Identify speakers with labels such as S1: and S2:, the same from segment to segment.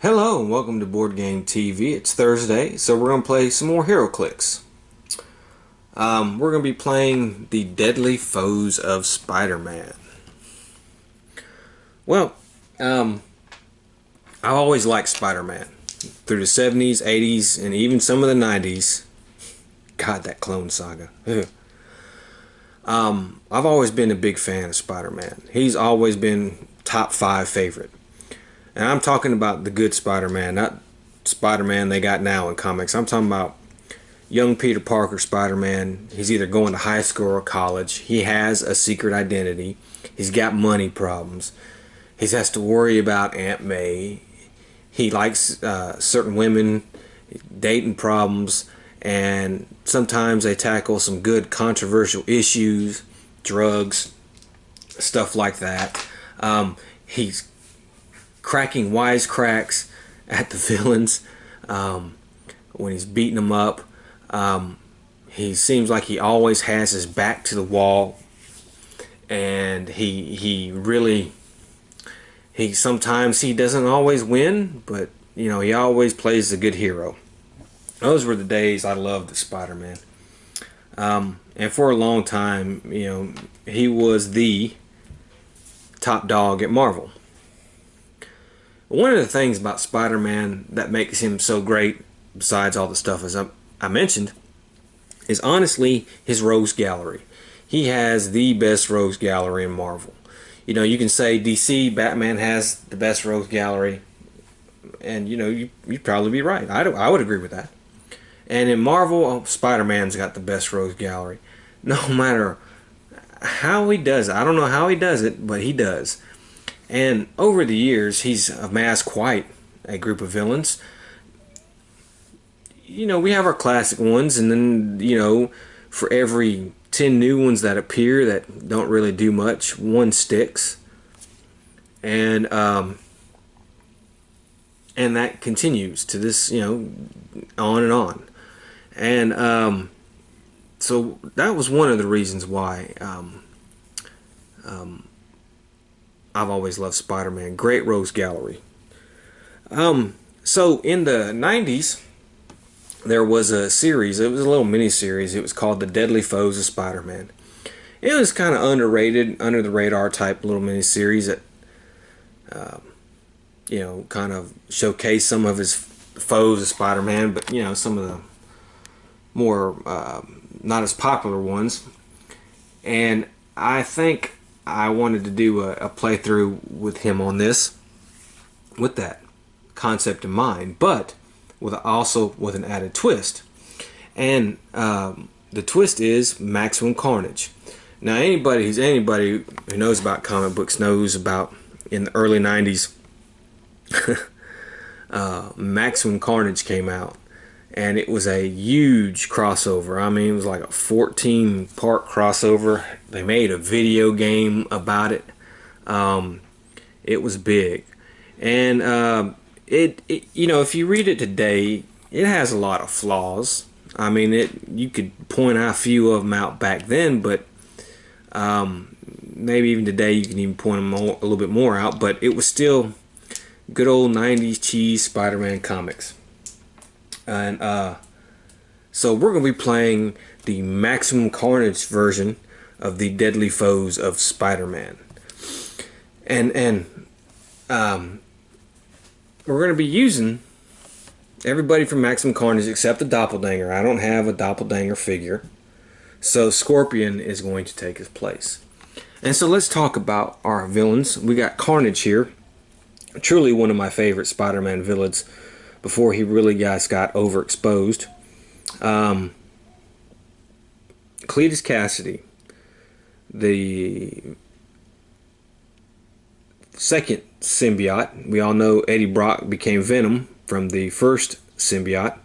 S1: Hello and welcome to Board Game TV. It's Thursday, so we're going to play some more heroclix. We're going to be playing the Deadly Foes of Spider-Man. Well, I've always liked Spider-Man. Through the 70s, 80s, and even some of the 90s. God, that Clone Saga. I've always been a big fan of Spider-Man. He's always been top 5 favorite. And I'm talking about the good Spider-Man, not Spider-Man they got now in comics. I'm talking about young Peter Parker Spider-Man. He's either going to high school or college. He has a secret identity. He's got money problems. He has to worry about Aunt May. He likes certain women, dating problems, and sometimes they tackle some good controversial issues, drugs, stuff like that. He's cracking wisecracks at the villains when he's beating them up. He seems like he always has his back to the wall, and he sometimes he doesn't always win, but he always plays a good hero. Those were the days I loved Spider-Man. And for a long time, he was the top dog at Marvel. One of the things about Spider-Man that makes him so great, besides all the stuff as I mentioned, is honestly his rogues gallery. He has the best rogues gallery in Marvel. You can say DC, Batman has the best rogues gallery, and you'd probably be right. I would agree with that. And in Marvel, Spider-Man's got the best rogues gallery. No matter how he does it, I don't know how he does it, but he does. And over the years, he's amassed quite a group of villains. We have our classic ones, and then, for every 10 new ones that appear that don't really do much, one sticks. And that continues to this, on and on. And so that was one of the reasons why I've always loved Spider-Man. Great rogues gallery. So in the 90s, there was a series. It was a little mini-series. It was called The Deadly Foes of Spider-Man. It was kind of underrated, under the radar type little mini-series that, kind of showcased some of his foes of Spider-Man, but, some of the more not as popular ones. And I think I wanted to do a playthrough with him on this, with that concept in mind, but also with an added twist. And the twist is maximum carnage. Now, anybody who knows about comic books knows about, in the early 90s, Maximum Carnage came out, and it was a huge crossover. I mean, it was like a 14-part crossover. They made a video game about it. It was big. And if you read it today, it has a lot of flaws. I mean, you could point a few of them out back then, but maybe even today you can even point them a little bit more out. But it was still good old 90s cheese Spider-Man comics. And so we're going to be playing the Maximum Carnage version of the Deadly Foes of Spider-Man. And we're going to be using everybody from Maximum Carnage except the Doppelganger. I don't have a Doppelganger figure, so Scorpion is going to take his place. And so let's talk about our villains. We got Carnage here, truly one of my favorite Spider-Man villains before he really got overexposed. Cletus Cassidy, the second symbiote. We all know Eddie Brock became Venom from the first symbiote,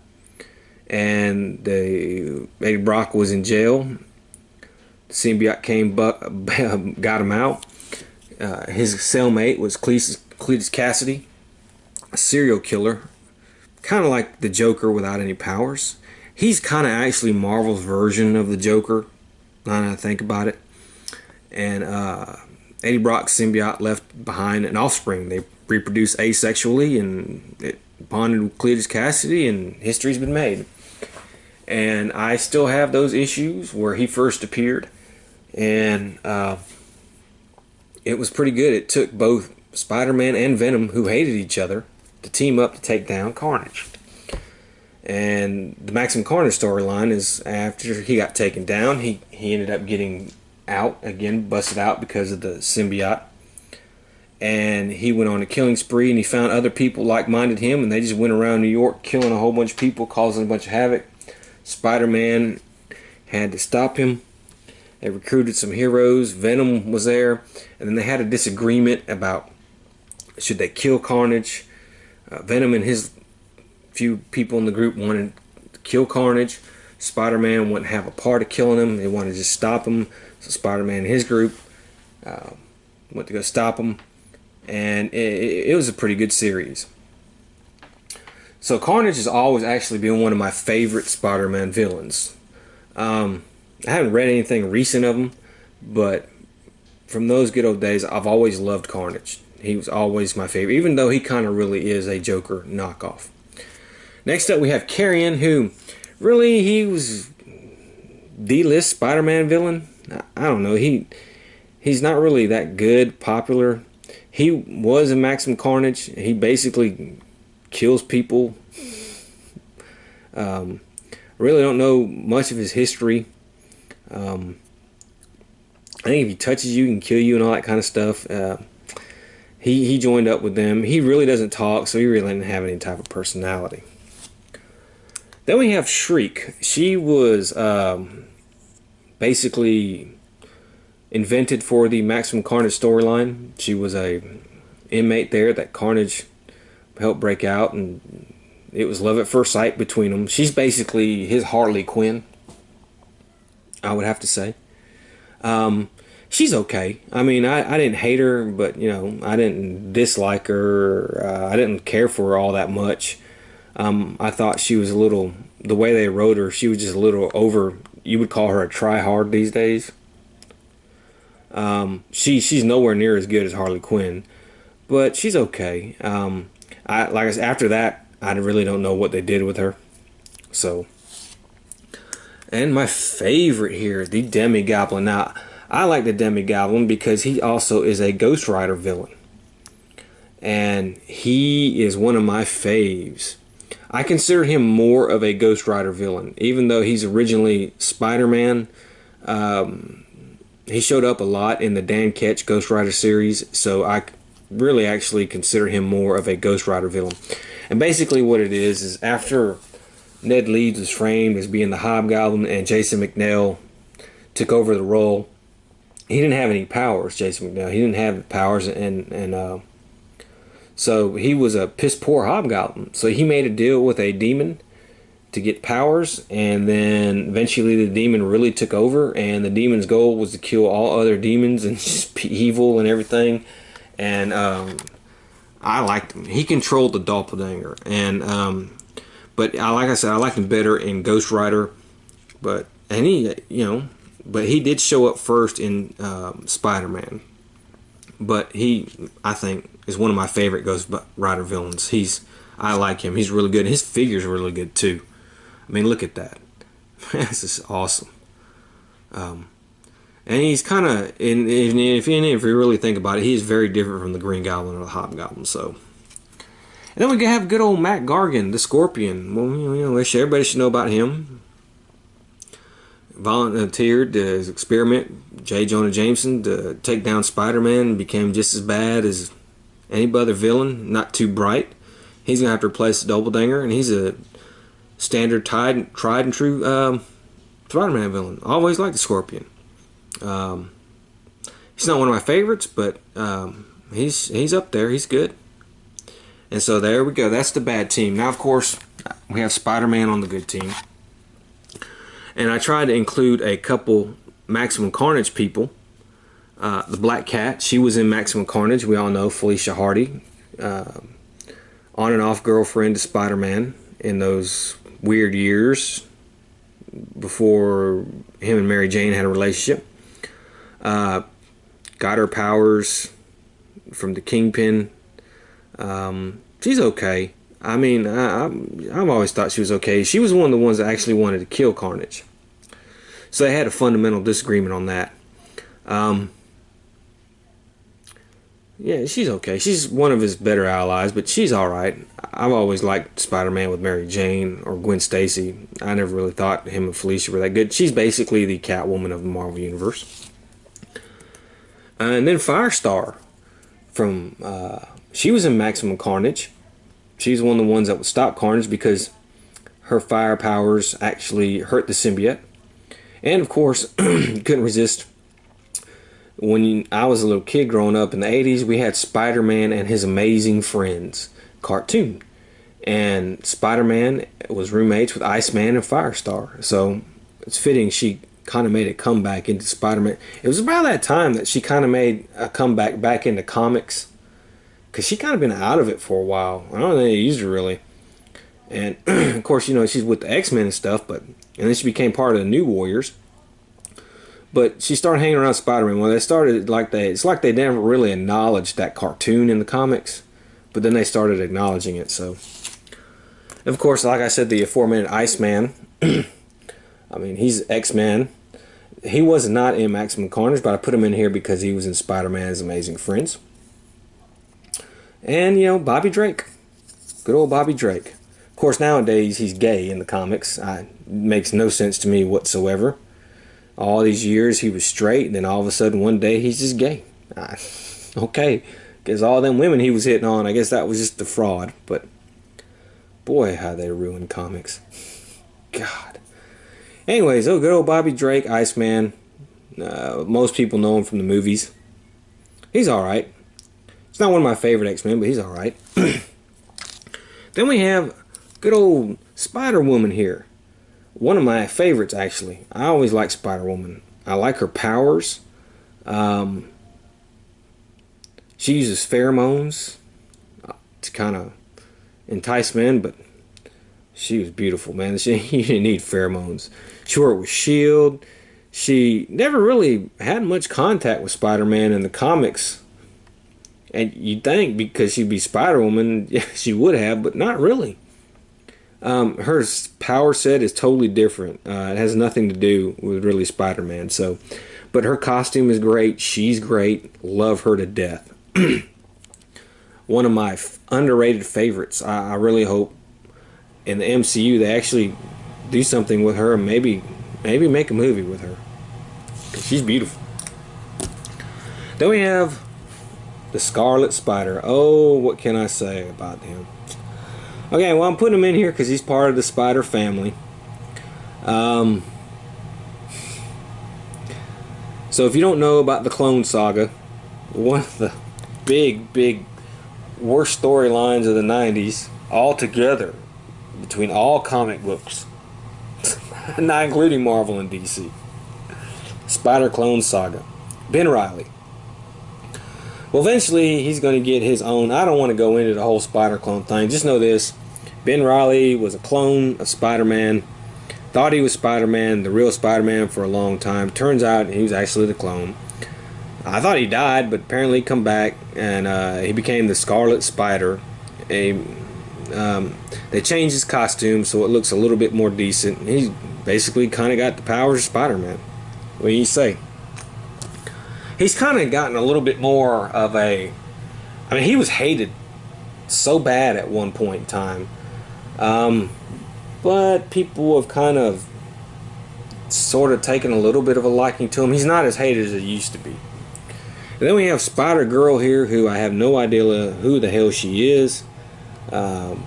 S1: and Eddie Brock was in jail. The symbiote got him out. His cellmate was Cletus Cassidy, a serial killer, kind of like the Joker without any powers. He's kind of actually Marvel's version of the Joker, now that I think about it. And Eddie Brock's symbiote left behind an offspring. They reproduce asexually, and it bonded with Cletus Cassidy, and history's been made. And I still have those issues where he first appeared, and it was pretty good. It took both Spider-Man and Venom, who hated each other, to team up to take down Carnage. And the Maximum Carnage storyline is after he got taken down, he ended up getting out again, busted out because of the symbiote. And he went on a killing spree, and he found other people like-minded him, and they just went around New York killing a whole bunch of people, causing a bunch of havoc. Spider-Man had to stop him. They recruited some heroes. Venom was there, and then they had a disagreement about should they kill Carnage. Venom and his few people in the group wanted to kill Carnage. Spider-Man wouldn't have a part of killing him. They wanted to just stop him. So Spider-Man and his group went to go stop him, and it was a pretty good series. So Carnage has always actually been one of my favorite Spider-Man villains. I haven't read anything recent of him, but from those good old days, I've always loved Carnage. He was always my favorite, even though he kind of really is a Joker knockoff. Next up, we have Carrion, who really, he was D-list Spider-Man villain. I don't know. He's not really that good, popular. He was in Maximum Carnage. He basically kills people. Really don't know much of his history. I think if he touches you, he can kill you and all that kind of stuff. He joined up with them. He really doesn't talk, so he really didn't have any type of personality. Then we have Shriek. She was basically invented for the Maximum Carnage storyline. She was a inmate there that Carnage helped break out, and it was love at first sight between them. She's basically his Harley Quinn, I would have to say. She's okay. I mean, I didn't hate her, but, you know, I didn't dislike her. I didn't care for her all that much. I thought she was a little, the way they wrote her, she was just a little over, you would call her a try-hard these days. She's nowhere near as good as Harley Quinn, but she's okay. Like I said, after that, I really don't know what they did with her. So, and my favorite here, the Demi-Goblin. Now, I like the Demi-Goblin because he also is a Ghost Rider villain, and he is one of my faves. I consider him more of a Ghost Rider villain, even though he's originally Spider-Man. He showed up a lot in the Dan Ketch Ghost Rider series, so I really actually consider him more of a Ghost Rider villain. And basically what it is after Ned Leeds was framed as being the Hobgoblin and Jason McNeil took over the role, he didn't have any powers, Jason McNeil. He didn't have powers, and so he was a piss poor Hobgoblin. So he made a deal with a demon to get powers, and then eventually the demon really took over, and the demon's goal was to kill all other demons and just be evil and everything. And I liked him. He controlled the doppelganger, and but like I said, I liked him better in Ghost Rider. But he did show up first in Spider-Man. But he, I think, is one of my favorite Ghost Rider villains. I like him. He's really good. His figure's really good too. I mean, look at that. This is awesome. And he's kind of, if you really think about it, he is very different from the Green Goblin or the Hobgoblin. So, and then we have good old Matt Gargan, the Scorpion. Well, everybody should know about him. Volunteered to experiment J. Jonah Jameson to take down Spider-Man, and became just as bad as any other villain, not too bright. He's going to have to replace the Doppelganger, and he's a standard tried and true Spider-Man villain. Always liked the Scorpion. He's not one of my favorites, but he's up there. He's good. And so there we go. That's the bad team. Now, of course, we have Spider-Man on the good team. And I tried to include a couple Maximum Carnage people. The Black Cat, she was in Maximum Carnage. We all know Felicia Hardy. On and off girlfriend to Spider-Man in those weird years before him and Mary Jane had a relationship. Got her powers from the Kingpin. She's okay. I mean, I've always thought she was okay. She was one of the ones that actually wanted to kill Carnage. So they had a fundamental disagreement on that. Um, yeah, she's okay. She's one of his better allies, but she's alright. I've always liked Spider-Man with Mary Jane or Gwen Stacy. I never really thought him and Felicia were that good. She's basically the Catwoman of the Marvel Universe. And then Firestar from she was in Maximum Carnage. She's one of the ones that would stop Carnage because her fire powers actually hurt the symbiote. And of course, you couldn't resist. I was a little kid growing up in the 80s, we had Spider-Man and His Amazing Friends cartoon. And Spider-Man was roommates with Iceman and Firestar. So it's fitting she kind of made a comeback into Spider-Man. It was about that time that she kind of made a comeback back into comics. Because she kind of been out of it for a while. I don't think they used her really. And of course, she's with the X-Men and stuff. And then she became part of the New Warriors. But she started hanging around Spider-Man. Well, it's like they never really acknowledged that cartoon in the comics. But then they started acknowledging it. So, of course, like I said, the aforementioned Iceman. I mean, he's X-Men. He was not in Maximum Carnage, but I put him in here because he was in Spider-Man's Amazing Friends. And, Bobby Drake. Good old Bobby Drake. Of course, nowadays, he's gay in the comics. It makes no sense to me whatsoever. All these years, he was straight, and then all of a sudden, one day, he's just gay. Okay. Because all them women he was hitting on, I guess that was just a fraud. But, boy, how they ruined comics. God. Anyways, good old Bobby Drake, Iceman. Most people know him from the movies. He's alright. It's not one of my favorite X-Men, but he's alright. Then we have good old Spider-Woman here. One of my favorites, actually. I always like Spider-Woman. I like her powers. She uses pheromones to kind of entice men, but she was beautiful, man. You didn't need pheromones. She worked with S.H.I.E.L.D. She never really had much contact with Spider-Man in the comics. And you'd think because she'd be Spider-Woman, she would have, but not really. Her power set is totally different. It has nothing to do with really Spider-Man. But her costume is great. She's great. Love her to death. One of my underrated favorites. I really hope in the MCU they actually do something with her and maybe make a movie with her. 'Cause she's beautiful. Then we have the Scarlet Spider. Oh, what can I say about him? Okay, well, I'm putting him in here because he's part of the Spider family. So if you don't know about the Clone Saga, one of the big worst storylines of the 90s altogether between all comic books, not including Marvel and DC. Spider Clone Saga. Ben Reilly. Well, eventually he's going to get his own. I don't want to go into the whole Spider clone thing. Just know this. Ben Reilly was a clone of Spider-Man. Thought he was Spider-Man, the real Spider-Man, for a long time. Turns out he was actually the clone. I thought he died, but apparently he come back and he became the Scarlet Spider. They changed his costume so it looks a little bit more decent. He's basically kind of got the powers of Spider-Man. What do you say? He's kind of gotten a little bit more of a... I mean, he was hated so bad at one point in time. But people have kind of sort of taken a little bit of a liking to him. He's not as hated as he used to be. And then we have Spider-Girl here, who I have no idea who the hell she is. They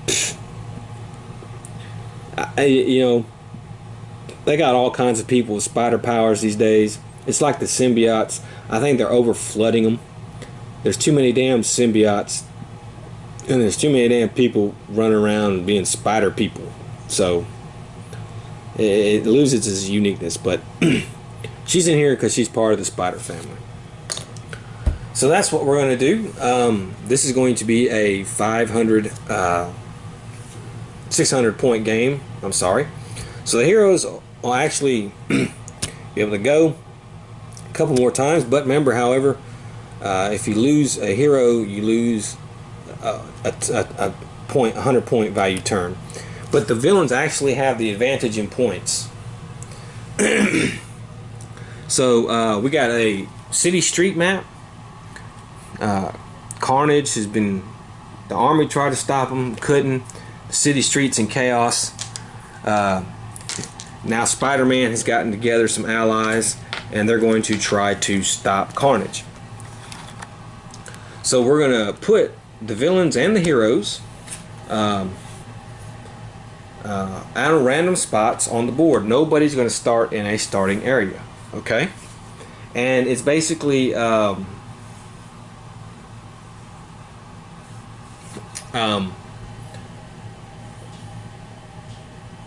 S1: got all kinds of people with spider powers these days. It's like the symbiotes. I think they're over flooding them. There's too many damn symbiotes, and there's too many damn people running around being spider people. So it loses its uniqueness. But she's in here because she's part of the Spider family. So that's what we're going to do. This is going to be a 600 point game. I'm sorry. So the heroes will actually be able to go a couple more times. But remember, however, if you lose a hero, you lose a 100 point value turn. But the villains actually have the advantage in points. So we got a city street map. Carnage has been, the army tried to stop him, couldn't. The city streets in chaos. Now Spider-Man has gotten together some allies, and they're going to try to stop Carnage. So we're going to put the villains and the heroes at random spots on the board. Nobody's going to start in a starting area, okay? And it's basically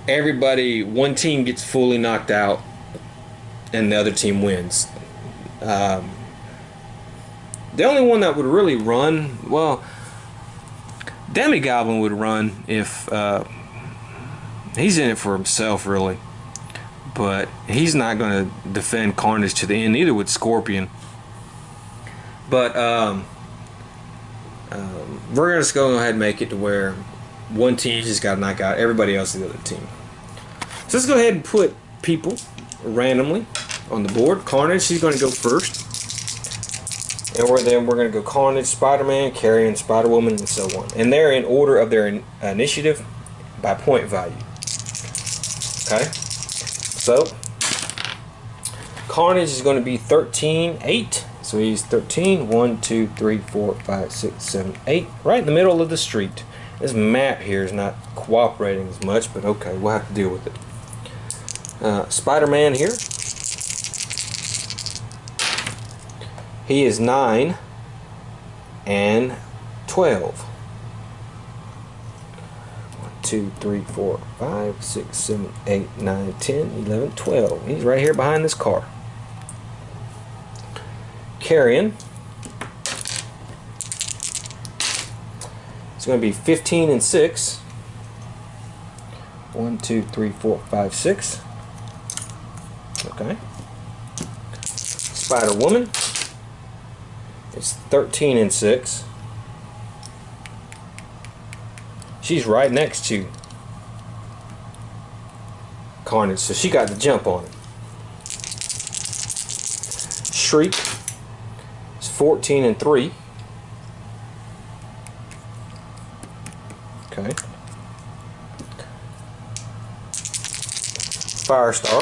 S1: everybody, one team gets fully knocked out and the other team wins. The only one that would really run, well, Demi-Goblin would run if he's in it for himself, really, but he's not going to defend Carnage to the end. Neither would Scorpion. But we're going to go ahead and make it to where one team just got to knock out everybody else in the other team. So let's go ahead and put people randomly on the board. Carnage, he's going to go first. And then we're going to go Carnage, Spider-Man, Carrion, Spider-Woman, and so on. And they're in order of their initiative by point value. Okay? So, Carnage is going to be 13-8. So he's 13, 1, 2, 3, 4, 5, 6, 7, 8. Right in the middle of the street. This map here is not cooperating as much, but okay, we'll have to deal with it. Spider-Man here. He is 9 and 12. 1, 2, 3, 4, 5, 6, 7, 8, 9, 10, 11, 12. He's right here behind this car. Carrion. It's going to be 15 and 6. 1, 2, 3, 4, 5, 6. Okay. Spider-Woman. It's 13 and 6. She's right next to Carnage, so she got the jump on it. Shriek is 14 and 3. Okay. Firestar,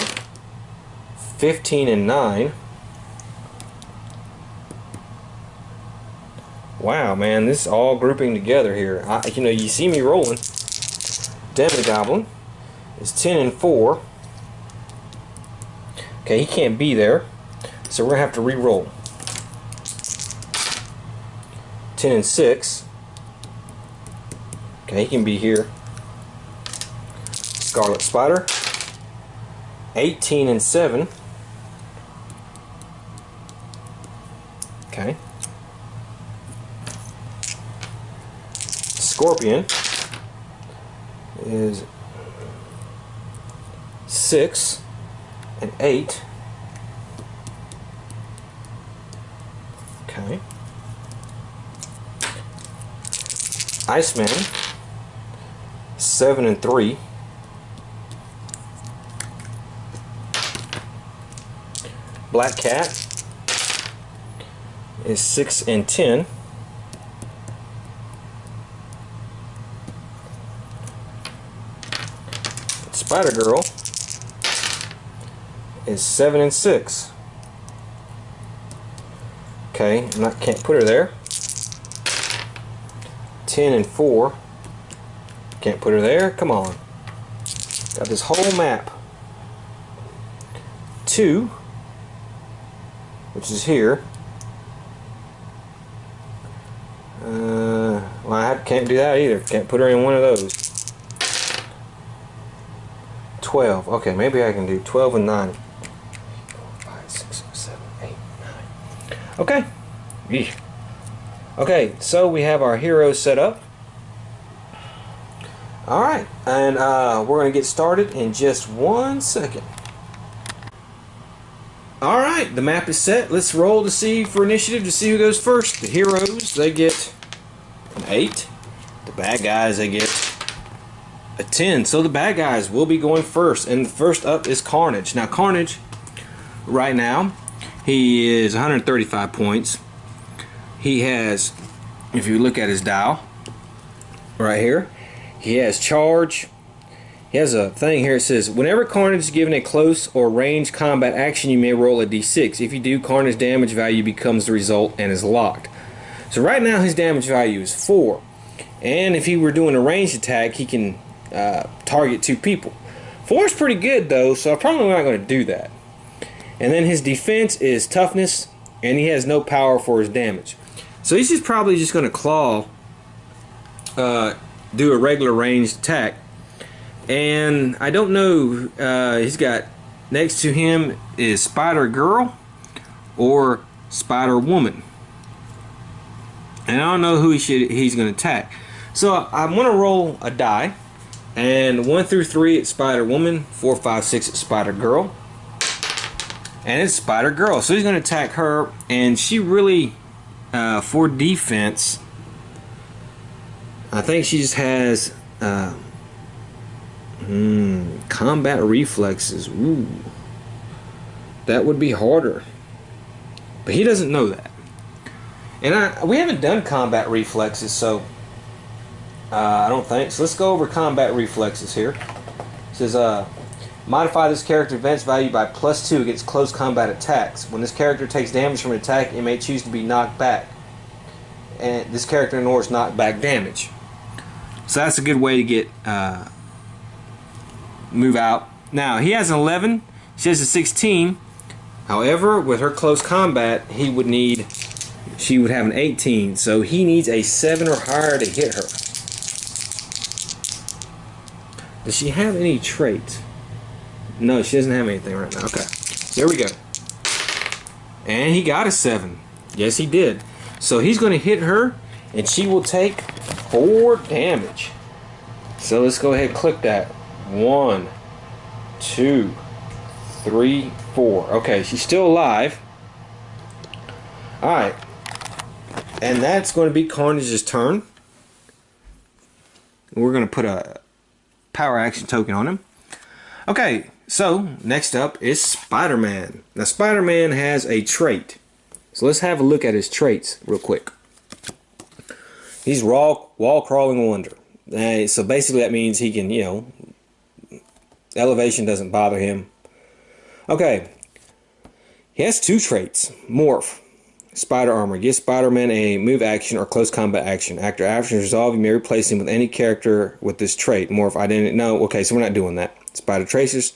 S1: 15 and 9. Wow, man, this is all grouping together here. You know, you see me rolling. Demi-Goblin is 10 and 4. Okay, he can't be there, so we're gonna have to re-roll. 10 and 6. Okay, he can be here. Scarlet Spider, 18 and 7. Okay. Scorpion is 6 and 8. Okay. Iceman, 7 and 3. Black Cat is 6 and 10. Spider Girl is 7 and 6. Okay, can't put her there. 10 and 4. Can't put her there. Come on. Got this whole map. 2, which is here. Well, I can't do that either. Can't put her in one of those. 12. Okay, maybe I can do 12 and 9. 4, 5, 6, 7, 8, 9. Okay. Eesh. Okay, so we have our heroes set up. Alright, and we're going to get started in just 1 second. Alright, the map is set. Let's roll to see for initiative to see who goes first. The heroes, they get an 8. The bad guys, they get a 10. So the bad guys will be going first. And the first up is Carnage. Now Carnage, right now, he is 135 points. He has, if you look at his dial, right here, he has charge. He has a thing here. It says, whenever Carnage is given a close or range combat action, you may roll a d6. If you do, Carnage damage value becomes the result and is locked. So right now his damage value is 4. And if he were doing a ranged attack, he can target 2 people. 4 is pretty good though, so I'm probably not going to do that. And then his defense is toughness, and he has no power for his damage. So he's just probably just going to claw, do a regular ranged attack. And I don't know, he's got, next to him is Spider Girl or Spider Woman. And I don't know who he's going to attack. So I'm going to roll a die. And 1 through 3 it's Spider Woman, 4, 5, 6 it's Spider Girl. And it's Spider Girl. So he's going to attack her. And she really, for defense, I think she just has... combat reflexes. Ooh, that would be harder. But he doesn't know that. And we haven't done combat reflexes, so I don't think. So let's go over combat reflexes here. It says, modify this character events value by +2 against close combat attacks. When this character takes damage from an attack, it may choose to be knocked back. And this character ignores knockback damage. So that's a good way to get move out. Now he has an 11, she has a 16. However, with her close combat, she would have an 18. So he needs a 7 or higher to hit her. Does she have any traits? No, she doesn't have anything right now. Okay, there we go. And he got a 7. Yes, he did. So he's going to hit her, and she will take 4 damage. So let's go ahead and click that. 1, 2, 3, 4. Okay, she's still alive. Alright. And that's going to be Carnage's turn. We're going to put a power action token on him. Okay, so next up is Spider-Man. Now Spider-Man has a trait. So let's have a look at his traits real quick. He's wall crawling wonder. So basically that means he can, elevation doesn't bother him. Okay. He has 2 traits. Morph. Spider armor. Gives Spider-Man a move action or close combat action. After action is resolved, you may replace him with any character with this trait. Morph identity. No, okay, so we're not doing that. Spider tracers.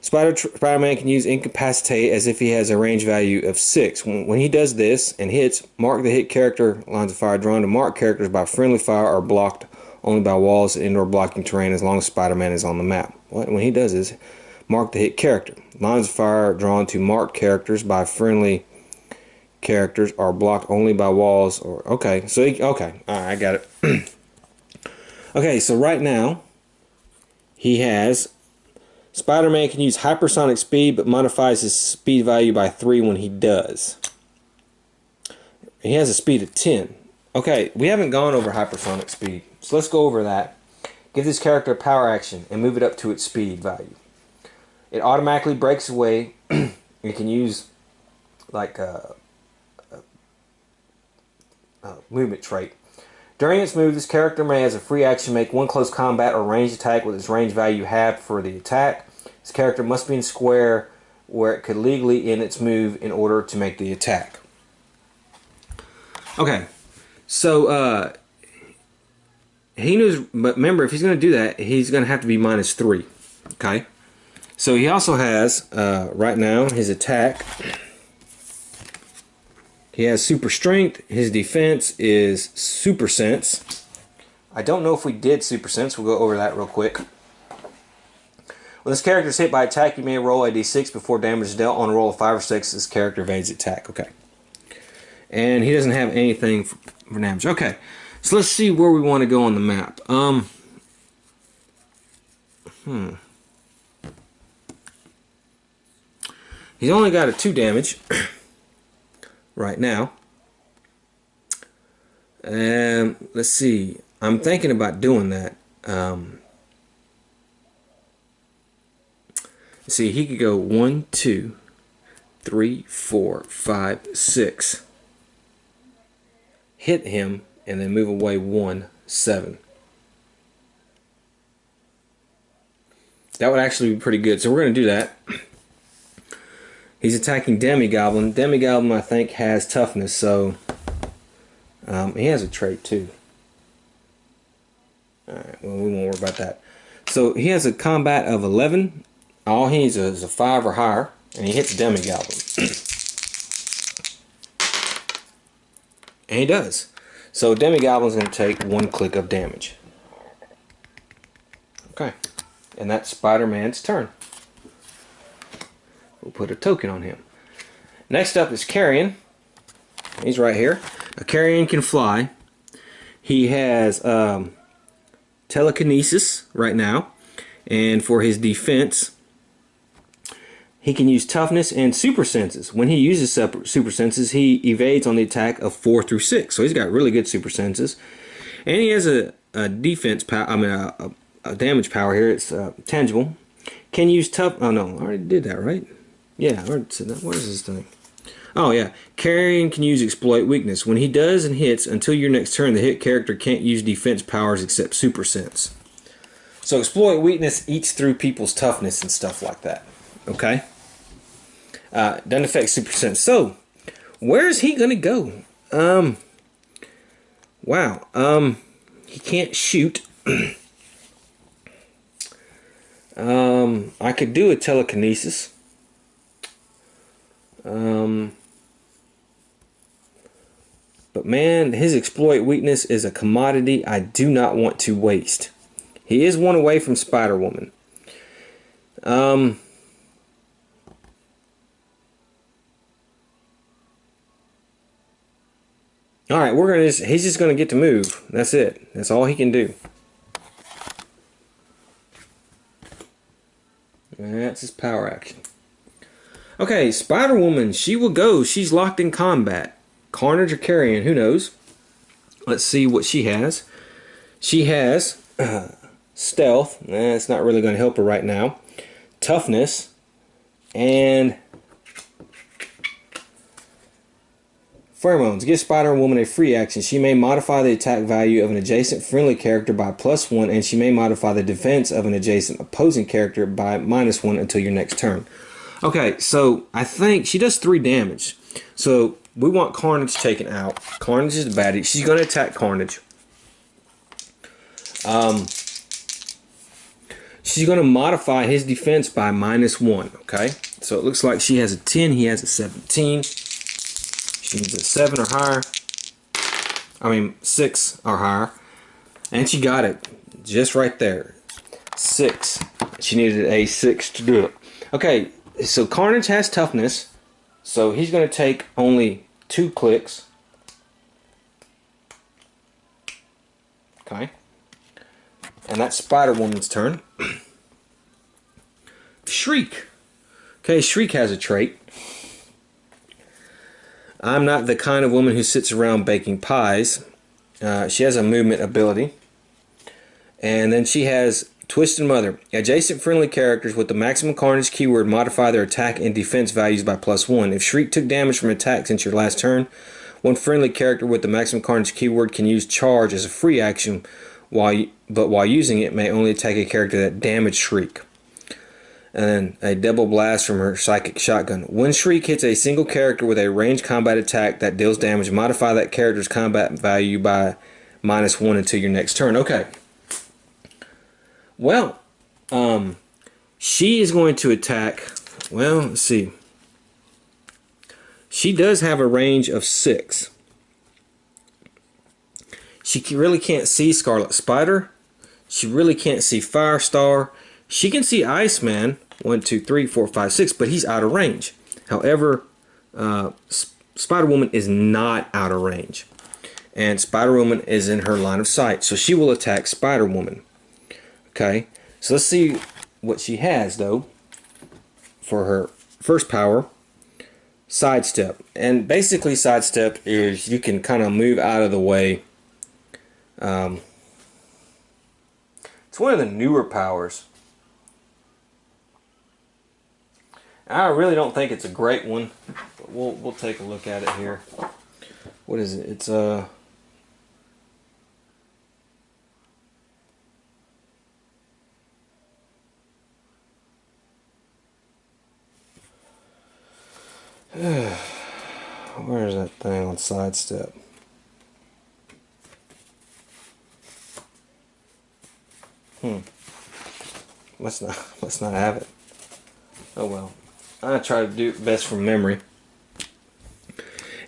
S1: Spider-Man can use incapacitate as if he has a range value of 6. When he does this and hits, mark the hit character lines of fire drawn to mark characters by friendly fire are blocked only by walls and indoor blocking terrain as long as Spider-Man is on the map. When he does this, mark the hit character. Lines of fire drawn to marked characters by friendly characters are blocked only by walls or... Okay, so... Okay, alright, I got it. Okay, so right now, he has... Spider-Man can use hypersonic speed, but modifies his speed value by 3 when he does. He has a speed of 10. Okay, we haven't gone over hypersonic speed, so let's go over that. Give this character a power action and move it up to its speed value. It automatically breaks away. You can use like a movement trait. During its move, this character may, as a free action, make 1 close combat or ranged attack with its range value halved for the attack. This character must be in square where it could legally end its move in order to make the attack. Okay, so he knows, but remember, if he's going to do that, he's going to have to be -3. Okay, so he also has right now his attack. He has super strength. His defense is super sense. I don't know if we did super sense. We'll go over that real quick. When this character is hit by attack, you may roll a d6 before damage is dealt. On a roll of 5 or 6, this character evades attack. Okay. And he doesn't have anything for damage. Okay. So let's see where we want to go on the map. He's only got a 2 damage right now. Let's see. I'm thinking about doing that. See, he could go 1, 2, 3, 4, 5, 6. Hit him and then move away 1, 7. That would actually be pretty good. So we're going to do that. He's attacking Demi-Goblin. Demi-Goblin, I think, has toughness, so he has a trait too. Alright, well, we won't worry about that. So he has a combat of 11. All he needs is a 5 or higher, and he hits Demi-Goblin. And he does. So Demi-Goblin's going to take 1 click of damage. Okay. And that's Spider-Man's turn. We'll put a token on him. Next up is Carrion. He's right here. A Carrion can fly. He has telekinesis right now. And for his defense, he can use toughness and super senses. When he uses super senses, he evades on the attack of 4 through 6. So he's got really good super senses. And he has a defense power, a damage power here. It's tangible. Can use tough. Oh no, I already did that, right? Yeah, I already said that. What is this thing? Oh yeah, Carrion can use exploit weakness. When he does and hits, until your next turn, the hit character can't use defense powers except super sense. So exploit weakness eats through people's toughness and stuff like that. Okay. Doesn't affect super sense. So where is he gonna go? Wow. He can't shoot. I could do a telekinesis. But man, his exploit weakness is a commodity I do not want to waste. He is 1 away from Spider-Woman. Alright, he's just gonna get to move. That's it. That's all he can do. And that's his power action. Okay, Spider-Woman, she will go. She's locked in combat. Carnage or Carrion, who knows? Let's see what she has. She has stealth. It's not really going to help her right now. Toughness. And pheromones. Give Spider-Woman a free action. She may modify the attack value of an adjacent friendly character by +1, and she may modify the defense of an adjacent opposing character by -1 until your next turn. Okay, so I think she does 3 damage. So we want Carnage taken out. Carnage is the baddie. She's going to attack Carnage. She's going to modify his defense by -1. Okay, so it looks like she has a 10. He has a 17. She needs a 7 or higher. I mean 6 or higher. And she got it. Just right there. 6. She needed a 6 to do it. Okay, so Carnage has toughness. So he's going to take only 2 clicks. Okay. And that's Spider-Woman's turn. Shriek. Okay, Shriek has a trait. I'm not the kind of woman who sits around baking pies. She has a movement ability. And then she has Twisted Mother. Adjacent friendly characters with the maximum Carnage keyword modify their attack and defense values by +1. If Shriek took damage from attack since your last turn, one friendly character with the maximum Carnage keyword can use Charge as a free action, but while using it may only attack a character that damaged Shriek. And then a double blast from her psychic shotgun. When Shriek hits a single character with a ranged combat attack that deals damage, modify that character's combat value by -1 until your next turn. Okay. Well, she is going to attack. Well, let's see. She does have a range of 6. She really can't see Scarlet Spider. She really can't see Firestar. She can see Iceman. 1, 2, 3, 4, 5, 6, but he's out of range. However, Spider-Woman is not out of range. And Spider-Woman is in her line of sight. So she will attack Spider-Woman. Okay, so let's see what she has, though, for her first power. Sidestep. And basically, Sidestep is you can kind of move out of the way It's one of the newer powers. I really don't think it's a great one, but we'll take a look at it here. What is it? It's where's that thing on sidestep? Let's not have it. Oh well. I try to do it best from memory.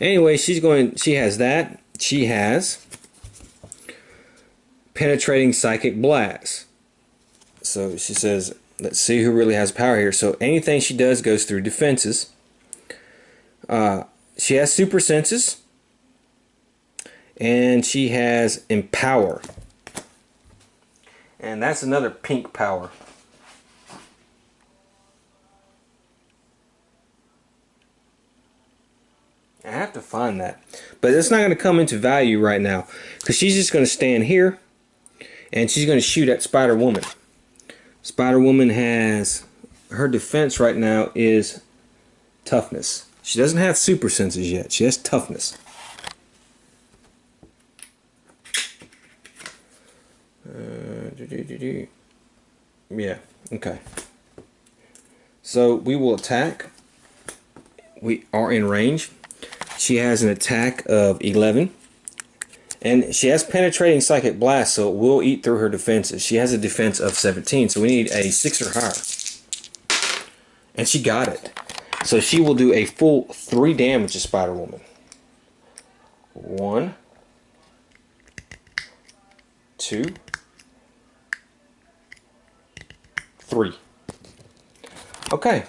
S1: Anyway, she has that. She has penetrating psychic blast. So she says, let's see who really has power here. So anything she does goes through defenses. She has super senses. And she has empower. And that's another pink power. I have to find that. But it's not going to come into value right now. Because she's just going to stand here. And she's going to shoot at Spider-Woman. Spider-Woman has... her defense right now is toughness. She doesn't have super senses yet. She has toughness. Yeah, okay. So we will attack. We are in range. She has an attack of 11. And she has penetrating psychic blast, so it will eat through her defenses. She has a defense of 17, so we need a 6 or higher. And she got it. So she will do a full 3 damage to Spider-Woman. 1, 2, 3. Okay.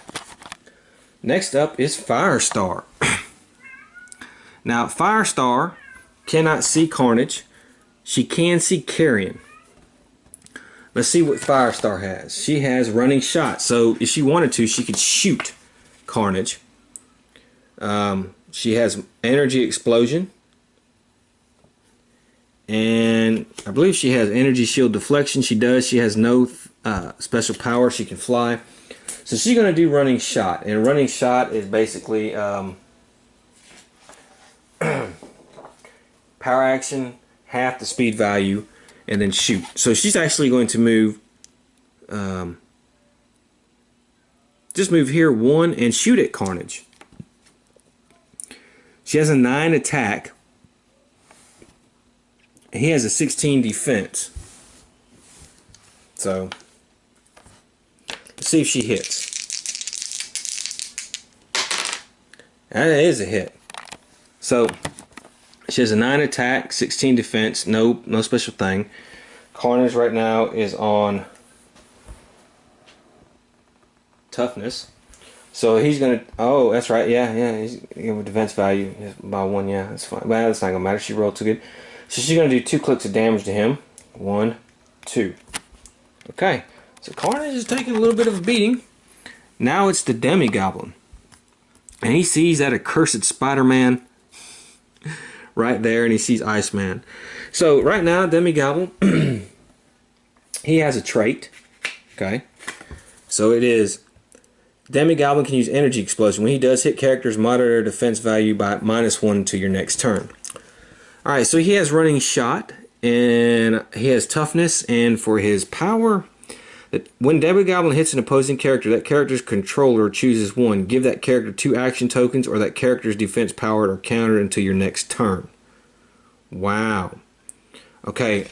S1: Next up is Firestar. Now, Firestar cannot see Carnage. She can see Carrion. Let's see what Firestar has. She has running shot. So if she wanted to, she could shoot Carnage. She has energy explosion. And I believe she has energy shield deflection. She does. She has no special power. She can fly. So she's going to do running shot. And running shot is basically power action, half the speed value, and then shoot. So she's actually going to move, just move here 1 and shoot at Carnage. She has a 9 attack. He has a 16 defense. So let's see if she hits. That is a hit. So she has a 9 attack, 16 defense, no special thing. Carnage right now is on toughness. So he's gonna, oh, that's right, yeah, he's gonna defense value by 1, yeah, that's fine. Well, that's not gonna matter, she rolled too good. So she's gonna do 2 clicks of damage to him. 1, 2. Okay, so Carnage is taking a little bit of a beating. Now it's the Demi-Goblin. And he sees that accursed Spider-Man right there, and he sees Iceman. So right now, Demi-Goblin, he has a trait. Okay, so it is Demi-Goblin can use energy explosion. When he does, hit characters moderate their defense value by -1 to your next turn. Alright, so he has running shot, and he has toughness, and for his power, when Demi-Goblin hits an opposing character, that character's controller chooses 1. Give that character 2 action tokens, or that character's defense powered or countered until your next turn. Wow. Okay,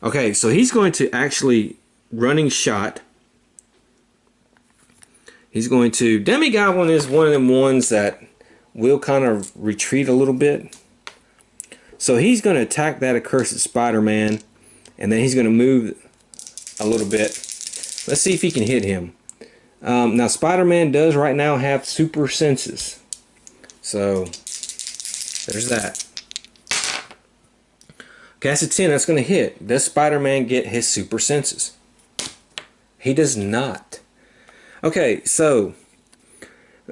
S1: okay, so he's going to actually running shot. He's going to, Demi-Goblin is one of them ones that will kind of retreat a little bit. So he's going to attack that accursed Spider-Man, and then he's going to move a little bit. Let's see if he can hit him. Now Spider-Man does right now have super senses. So there's that. Okay, that's a 10. That's going to hit. Does Spider-Man get his super senses? He does not. Okay, so,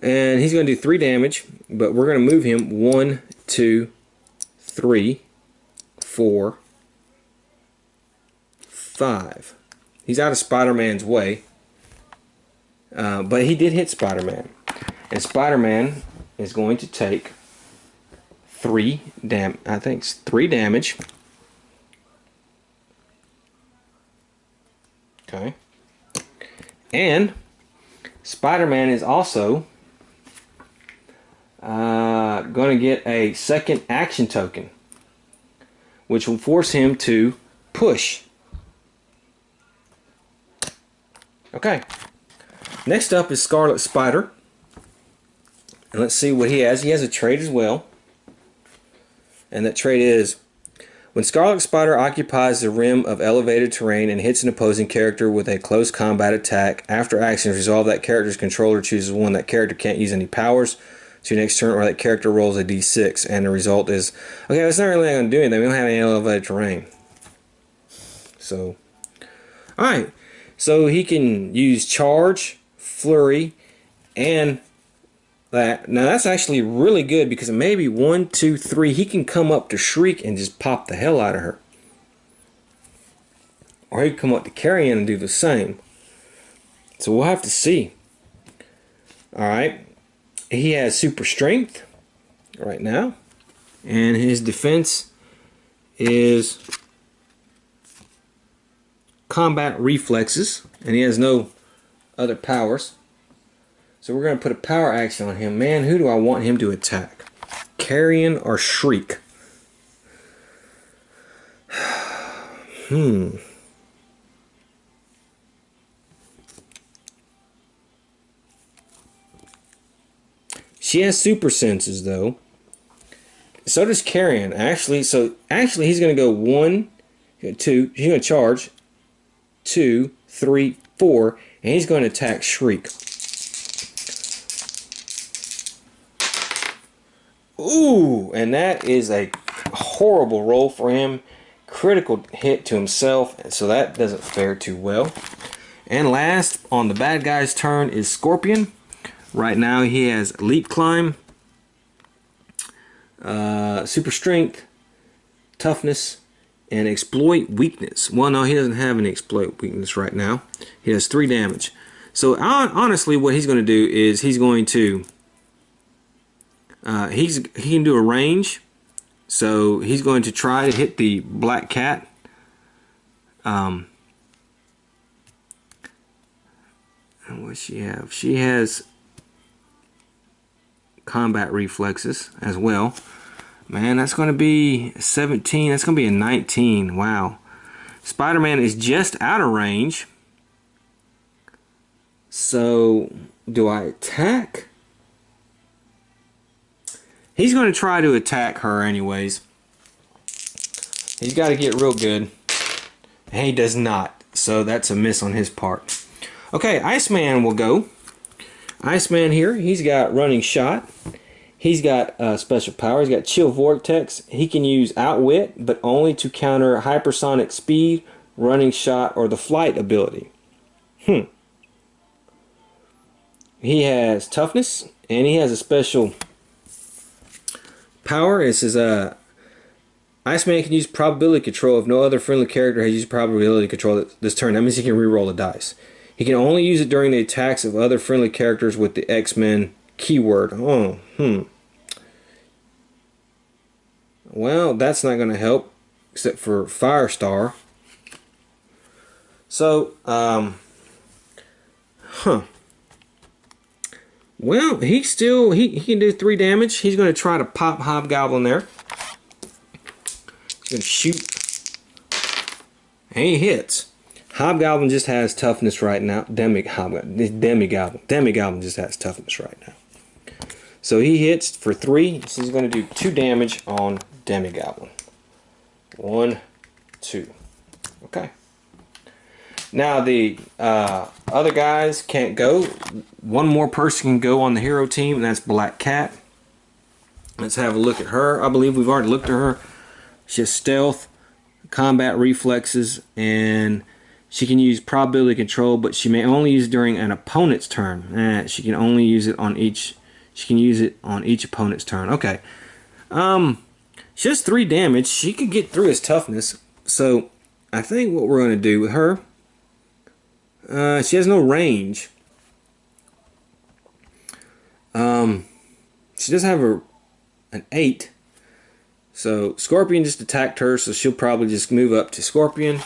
S1: and he's going to do 3 damage, but we're going to move him 1, 2, 3, 4, 5. He's out of Spider-Man's way. But he did hit Spider-Man. And Spider-Man is going to take 3 damage. Okay. And Spider-Man is also going to get a second action token, which will force him to push. Okay. Next up is Scarlet Spider. And let's see what he has. He has a trait as well. And that trait is, when Scarlet Spider occupies the rim of elevated terrain and hits an opposing character with a close combat attack, after action resolve, that character's controller chooses one. That character can't use any powers to next turn, or that character rolls a d6, and the result is, okay, it's not really going to do anything. We don't have any elevated terrain. So, alright. So he can use Charge, Flurry, and that. Now that's actually really good, because maybe 1, 2, 3, he can come up to Shriek and just pop the hell out of her. Or he can come up to Carrion and do the same. So we'll have to see. Alright. He has super strength right now. And his defense is combat reflexes. And he has no other powers. So we're going to put a power action on him. Man, who do I want him to attack? Carrion or Shriek? She has super senses though. So does Carrion. Actually, he's going to go 1, 2. He's going to charge 2, 3, 4, and he's going to attack Shriek. Ooh, and that is a horrible roll for him. Critical hit to himself, so that doesn't fare too well. And last on the bad guy's turn is Scorpion. Right now he has Leap Climb, Super Strength, Toughness, and Exploit Weakness. Well, no, he doesn't have any Exploit Weakness right now. He has 3 damage. So honestly, what he's going to do is he's going to he can do a range, so he's going to try to hit the Black Cat. And what does she have? She has combat reflexes as well. Man, that's going to be 17. That's going to be a 19. Wow. Spider-Man is just out of range. So, do I attack? He's going to try to attack her anyways. He's got to get real good. And he does not. So that's a miss on his part. Okay, Iceman will go. Iceman here, he's got Running Shot. He's got special power. He's got Chill Vortex. He can use Outwit, but only to counter Hypersonic Speed, Running Shot, or the Flight ability. He has Toughness, and he has a special power. It says Iceman can use probability control if no other friendly character has used probability control this turn. That means he can reroll the dice. He can only use it during the attacks of other friendly characters with the X-Men keyword. Well, that's not going to help, except for Firestar. So, well, he can do 3 damage. He's going to try to pop Hobgoblin there. He's going to shoot. And he hits. Hobgoblin just has toughness right now. Demigoblin just has toughness right now. So he hits for 3. So he's going to do 2 damage on Demigoblin. 1, 2. Okay. Now the other guys can't go. One more person can go on the hero team, and that's Black Cat. Let's have a look at her. I believe we've already looked at her. She has stealth, combat reflexes, and she can use probability control, but she may only use it during an opponent's turn. She can only use it on each. She can use it on each opponent's turn. Okay. She has 3 damage. She could get through his toughness. So I think what we're going to do with her, she has no range. She does have an 8. So Scorpion just attacked her, so she'll probably just move up to Scorpion.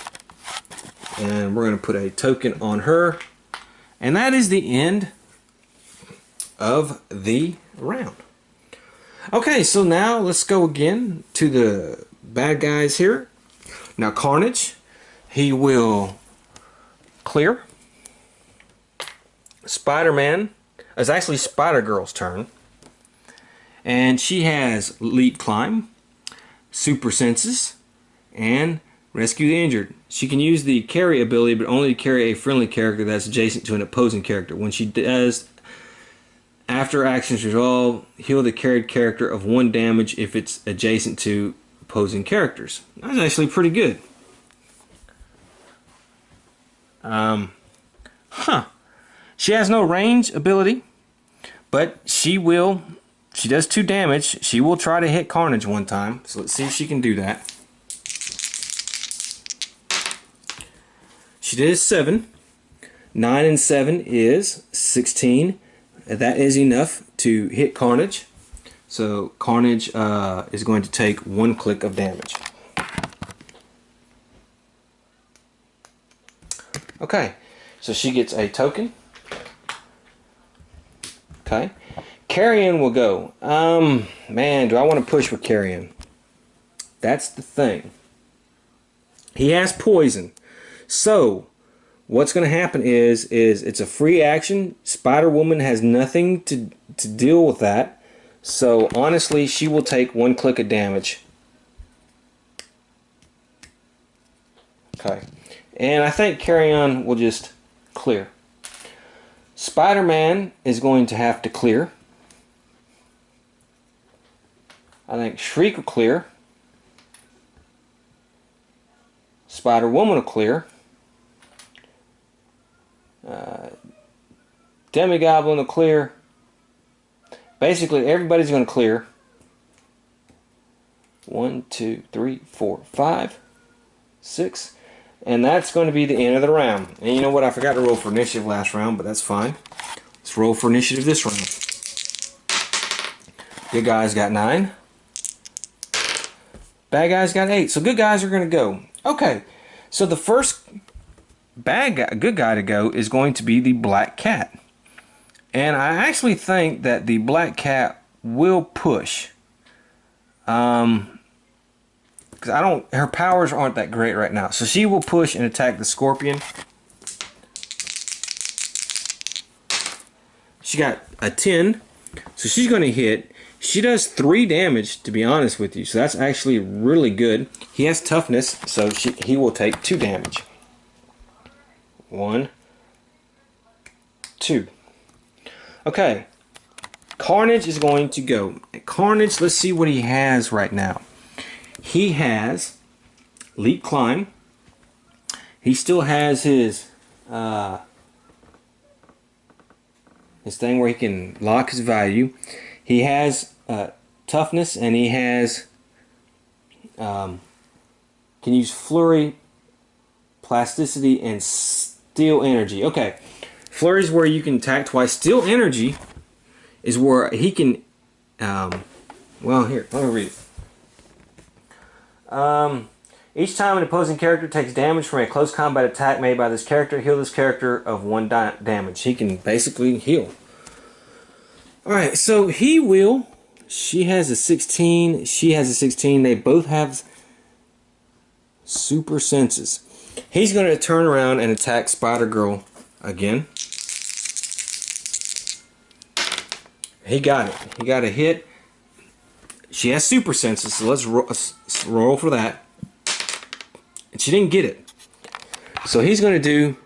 S1: And we're going to put a token on her. And that is the end of the round. Okay, so now let's go again to the bad guys here. Now Carnage, he will clear. Spider-Man, it's actually Spider-Girl's turn. And she has Leap Climb, Super Senses, and Rescue the Injured. She can use the carry ability, but only to carry a friendly character that's adjacent to an opposing character. When she does, after actions resolve, heal the carried character of 1 damage if it's adjacent to opposing characters. That's actually pretty good. She has no range ability, but she does 2 damage. She will try to hit Carnage 1 time. So let's see if she can do that. She did 7. 9 and 7 is 16. That is enough to hit Carnage. So Carnage is going to take 1 click of damage. Okay, so she gets a token. Okay, Carrion will go. Man, do I want to push with Carrion? That's the thing. He has poison. So what's going to happen is it's a free action. Spider-Woman has nothing to deal with that. So honestly, she will take 1 click of damage. Okay. And I think Carrion will just clear. Spider-Man is going to have to clear. I think Shriek will clear. Spider-Woman will clear. Demi-Goblin will clear. Basically, everybody's going to clear. 1, 2, 3, 4, 5, 6. And that's going to be the end of the round. And you know what? I forgot to roll for initiative last round, but that's fine. Let's roll for initiative this round. Good guys got 9. Bad guys got 8. So good guys are going to go. Okay. So the first good guy to go is going to be the Black Cat. And I actually think that the Black Cat will push. Because her powers aren't that great right now. So she will push and attack the Scorpion. She got a 10. So she's going to hit. She does 3 damage, to be honest with you. So that's actually really good. He has toughness, so he will take 2 damage. 1, 2. Okay. Carnage is going to go. Carnage, let's see what he has right now. He has Leap Climb. He still has his thing where he can lock his value. He has toughness, and he has can use flurry, plasticity, and steel energy. Okay, flurry is where you can attack twice. Steel energy is where he can. Well, here, let me read it. Each time an opposing character takes damage from a close combat attack made by this character, heal this character of 1 damage. He can basically heal. Alright, so he will. She has a 16. She has a 16. They both have super senses. He's going to turn around and attack Spider-Girl again. He got it. He got a hit. She has super senses, so let's roll for that. And she didn't get it. So he's going to do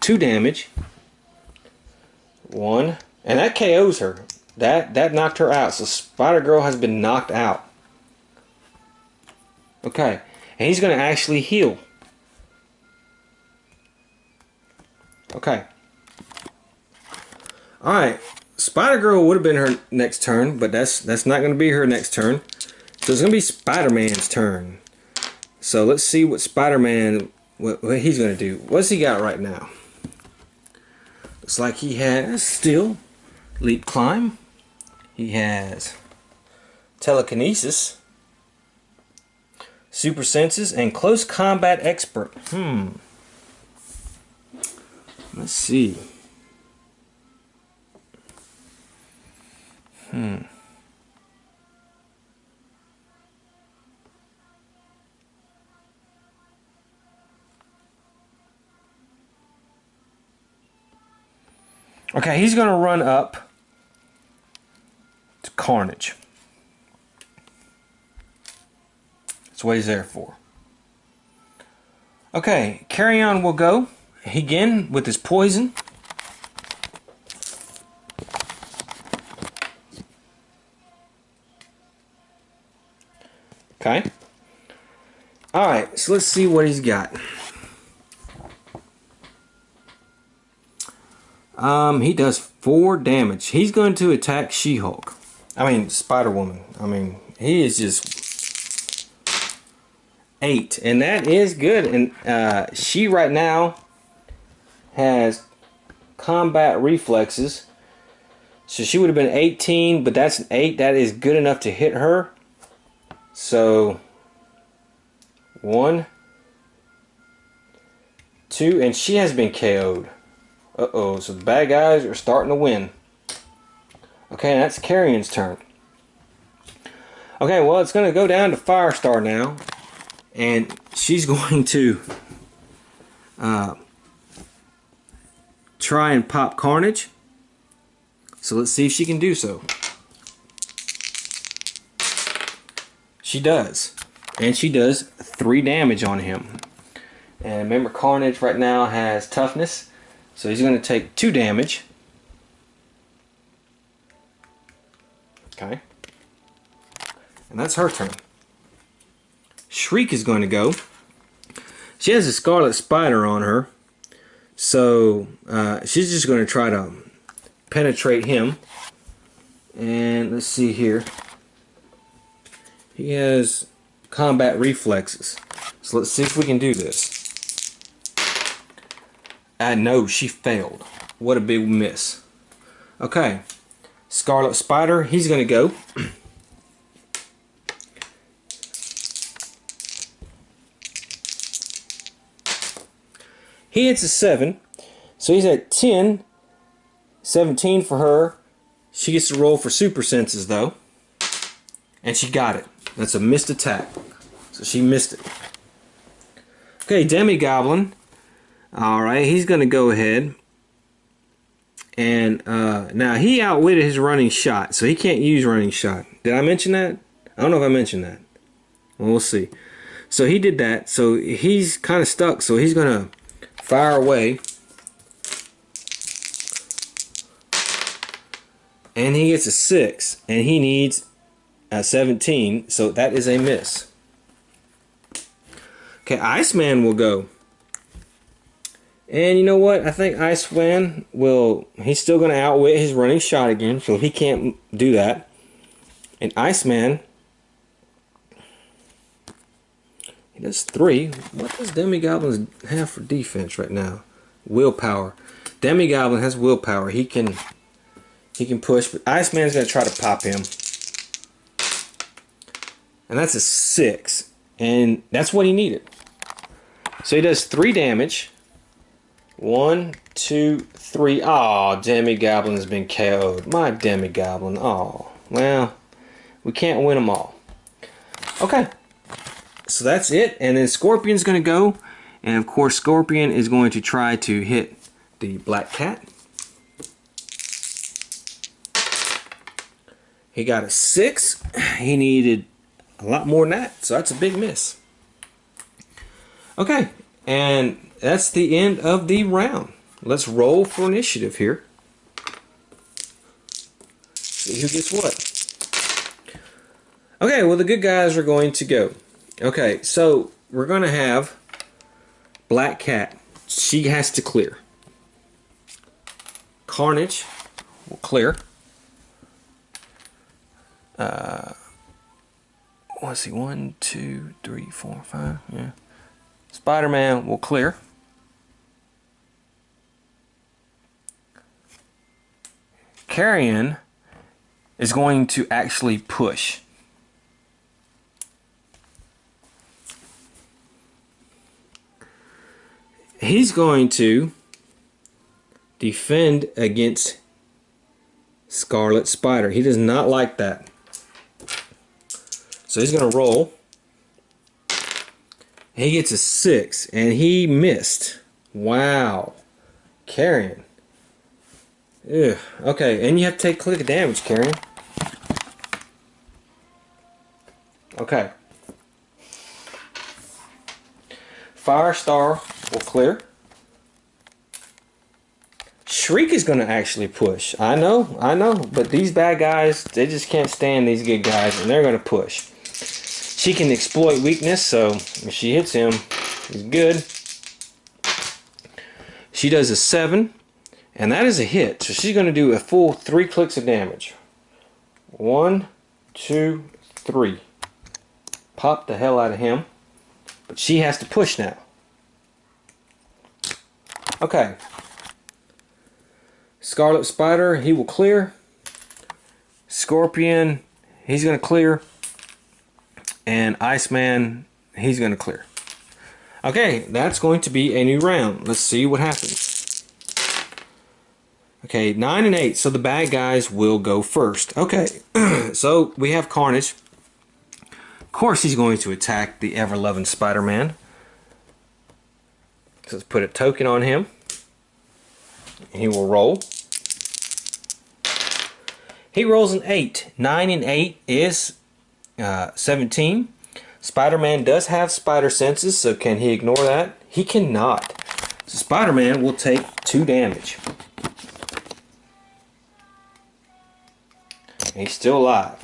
S1: 2 damage. 1. And that KOs her. That knocked her out. So Spider-Girl has been knocked out. Okay. And he's going to actually heal. Okay. Alright. Spider-Girl would have been her next turn, but that's not going to be her next turn. So it's going to be Spider-Man's turn. So let's see what Spider-Man, what he's going to do. What's he got right now? Looks like he has still leap climb. He has telekinesis, super senses, and close combat expert. Let's see. Okay, he's going to run up to Carnage. That's what he's there for. Okay, Carrion will go again with his poison. Okay. Alright, so let's see what he's got. He does 4 damage. He's going to attack She-Hulk. I mean, Spider-Woman. I mean, he is just 8. And that is good. And she right now has combat reflexes. So she would have been 18, but that's an 8. That is good enough to hit her. So 1, 2, and she has been KO'd. Uh-oh, so the bad guys are starting to win. Okay, that's Carrion's turn. Okay, well, it's going to go down to Firestar now. And she's going to try and pop Carnage. So let's see if she can do so. She does. And she does 3 damage on him. And remember, Carnage right now has toughness. So he's going to take 2 damage. Okay. And that's her turn. Shriek is going to go. She has a Scarlet Spider on her. So she's just going to try to penetrate him. And let's see here. He has combat reflexes. So let's see if we can do this. No, she failed. What a big miss. Okay. Scarlet Spider, he's going to go. He hits a 7. So he's at 10. 17 for her. She gets to roll for super senses though. And she got it. That's a missed attack. So she missed it. Okay, Demi-Goblin. Alright, he's going to go ahead. And now he outwitted his running shot. So he can't use running shot. Did I mention that? I don't know if I mentioned that. Well, we'll see. So he did that. So he's kind of stuck. So he's going to fire away. And he gets a 6. And he needs a 17. So that is a miss. Okay, Iceman will go. And you know what? I think Iceman will... He's still going to outwit his running shot again. So he can't do that. And Iceman... He does 3. What does Demi-Goblin have for defense right now? Willpower. Demi-Goblin has willpower. He can push. But Iceman's going to try to pop him. And that's a 6. And that's what he needed. So he does 3 damage. 1, 2, 3. Aw, Demi-Goblin has been KO'd. My Demi-Goblin. Aw. Well, we can't win them all. Okay. So that's it. And then Scorpion's going to go. And of course, Scorpion is going to try to hit the Black Cat. He got a 6. He needed a lot more than that. So that's a big miss. Okay. And that's the end of the round. Let's roll for initiative here. See who gets what. Okay, well the good guys are going to go. Okay, so we're going to have Black Cat. She has to clear. Carnage will clear. let's see, 1, 2, 3, 4, 5. Yeah. Spider-Man will clear. Carrion is going to actually push. He's going to defend against Scarlet Spider. He does not like that. So he's going to roll. He gets a 6 and he missed. Wow. Carrion. Ugh. Okay, and you have to take click of damage, Carrion. Okay. Firestar will clear. Shriek is going to actually push. I know, but these bad guys, they just can't stand these good guys, and they're going to push. She can exploit weakness, so if she hits him, he's good. She does a 7, and that is a hit. So she's going to do a full 3 clicks of damage. 1, 2, 3. Pop the hell out of him. But she has to push now. Okay. Scarlet Spider, he will clear. Scorpion, he's going to clear. And Iceman, he's going to clear. Okay, that's going to be a new round. Let's see what happens. Okay, 9 and 8, so the bad guys will go first. Okay, so we have Carnage. Of course he's going to attack the ever-loving Spider-Man. So let's put a token on him. He will roll. He rolls an 8. 9 and 8 is 17. Spider-Man does have spider senses, so can he ignore that? He cannot. So Spider-Man will take 2 damage. He's still alive.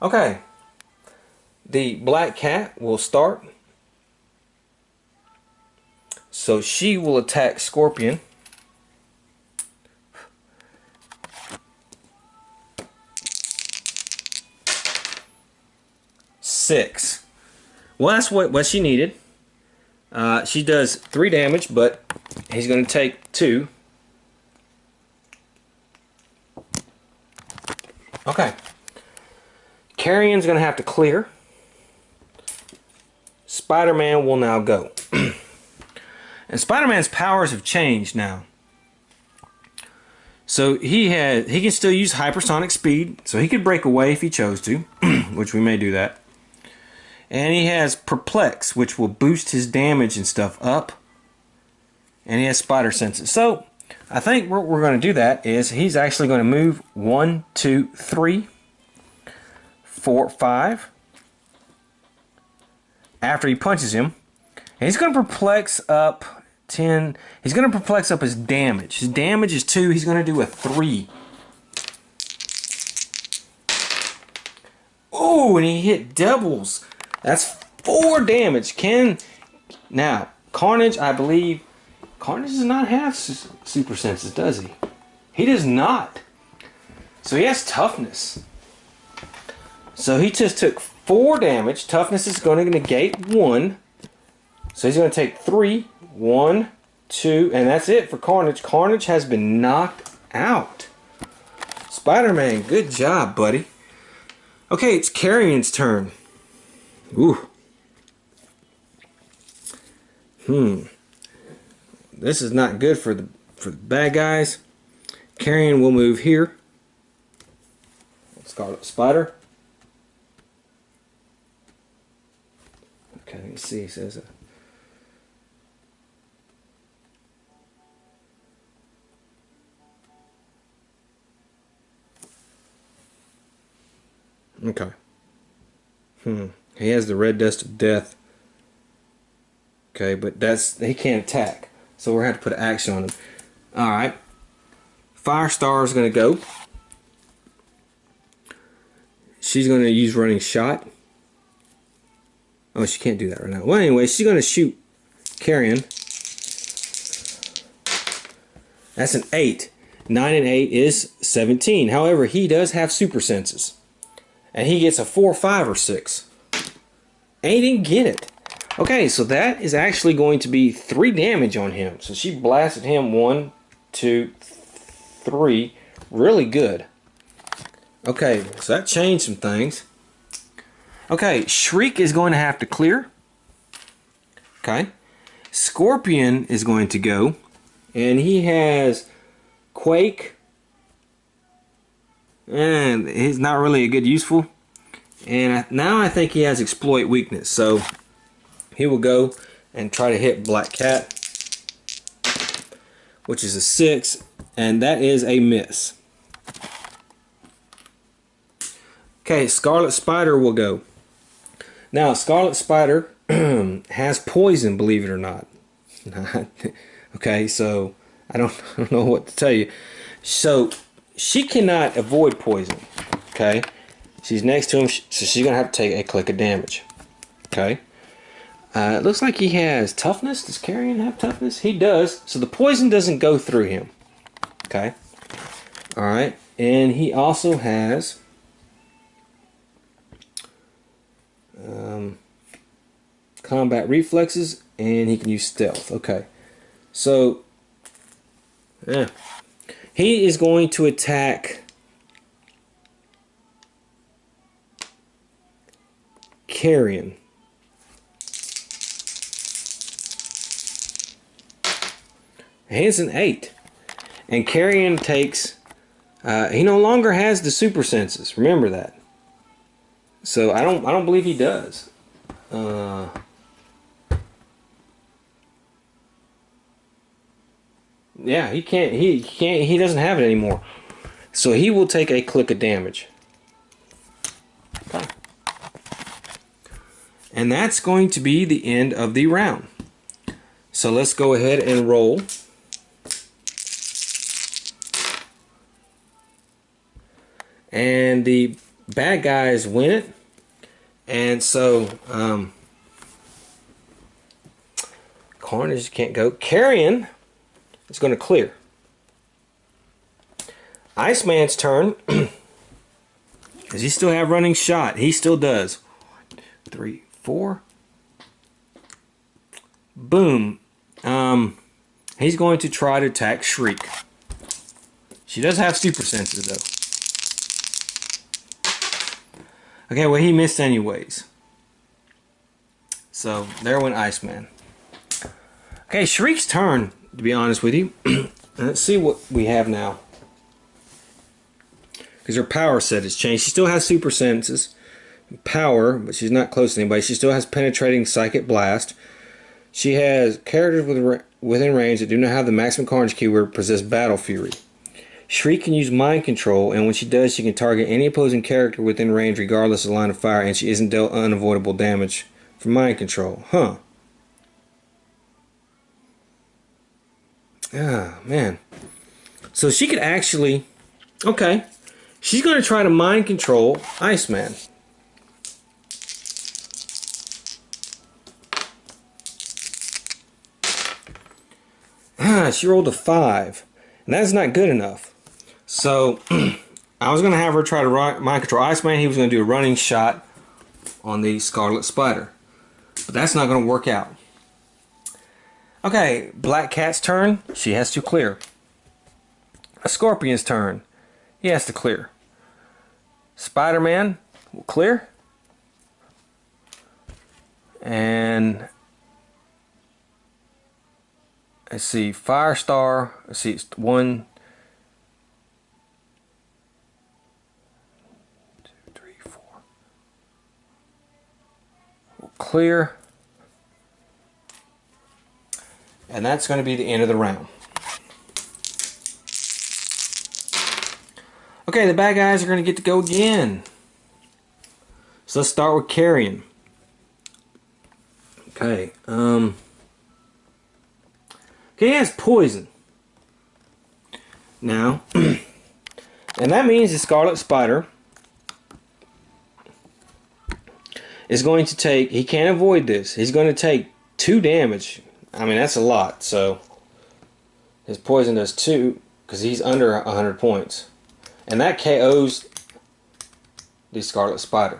S1: Okay. The Black Cat will start. So she will attack Scorpion. Six. Well, that's what she needed. She does 3 damage, but he's going to take 2. Okay. Carrion's going to have to clear. Spider-Man will now go. And Spider-Man's powers have changed now. So he can still use hypersonic speed, so he could break away if he chose to, which we may do that. And he has Perplex, which will boost his damage and stuff up. And he has Spider Senses. So I think what we're going to do that is he's actually going to move 1, 2, 3, 4, 5. After he punches him, and he's going to perplex up 10. He's going to perplex up his damage. His damage is 2. He's going to do a 3. Oh, and he hit doubles. That's 4 damage. Now, Carnage, I believe, Carnage does not have super senses, does he? He does not. So he has toughness. So he just took 4 damage. Toughness is going to negate 1. So he's going to take 3. 1, 2, and that's it for Carnage. Carnage has been knocked out. Spider-Man, good job, buddy. Okay, it's Carrion's turn. Ooh. This is not good for the bad guys. Carrion will move here. Scarlet Spider. Okay, let's see. It says okay. He has the red dust of death. Okay, but he can't attack. So we're going to have to put an action on him. Alright. Firestar is going to go. She's going to use running shot. Oh, she can't do that right now. Well, anyway, she's going to shoot Carrion. That's an 8. 9 and 8 is 17. However, he does have super senses. and he gets a 4, 5, or 6. And he didn't get it. Okay, so that is actually going to be 3 damage on him. So she blasted him 1, 2, 3. Really good. Okay, so that changed some things. Okay, Shriek is going to have to clear. Okay. Scorpion is going to go. And he has Quake. And he's not really a good useful. And now I think he has Exploit weakness. So he will go and try to hit Black Cat, which is a 6. And that is a miss. Okay, Scarlet Spider will go. Now, Scarlet Spider has poison, believe it or not. Okay, so I don't know what to tell you. So she cannot avoid poison. Okay, she's next to him, so she's gonna have to take a click of damage. Okay, it looks like he has toughness. Does Carrion have toughness? He does. So the poison doesn't go through him. Okay, all right, and he also has combat reflexes, and he can use stealth. Okay, so yeah, he is going to attack Carrion. He's an 8, and Carrion takes. He no longer has the super senses. Remember that. So I don't believe he does. Yeah, he can't. He doesn't have it anymore. So he will take a click of damage. Okay. And that's going to be the end of the round. So let's go ahead and roll. And the bad guys win it. And so Carnage can't go. Carrion is going to clear. Iceman's turn. Does he still have running shot? He still does. 1, 2, 3, 4. Boom. He's going to try to attack Shriek. She does have super senses though. Okay, well he missed anyways. So there went Iceman. Okay, Shriek's turn, to be honest with you. Let's see what we have now. Because her power set has changed. She still has super senses. Power, but she's not close to anybody. She still has penetrating psychic blast. She has characters within range that do not have the maximum carnage keyword possess battle fury. Shriek can use mind control, and when she does, she can target any opposing character within range regardless of line of fire, and she isn't dealt unavoidable damage from mind control. Huh. Ah, man. So she could actually... Okay. She's going to try to mind control Iceman. She rolled a 5. And that's not good enough. So, I was going to have her try to mind control Iceman. He was going to do a running shot on the Scarlet Spider. But that's not going to work out. Okay, Black Cat's turn. She has to clear. A Scorpion's turn. He has to clear. Spider-Man will clear. And let's see, Firestar. Let's see, it's 1, 2, 3, 4. We'll clear. And that's going to be the end of the round. Okay, the bad guys are going to get to go again. So let's start with Carrion. Okay, okay, he has poison. Now, and that means the Scarlet Spider is going to take, he can't avoid this, he's going to take 2 damage. I mean, that's a lot, so his poison does 2, because he's under 100 points. And that KOs the Scarlet Spider.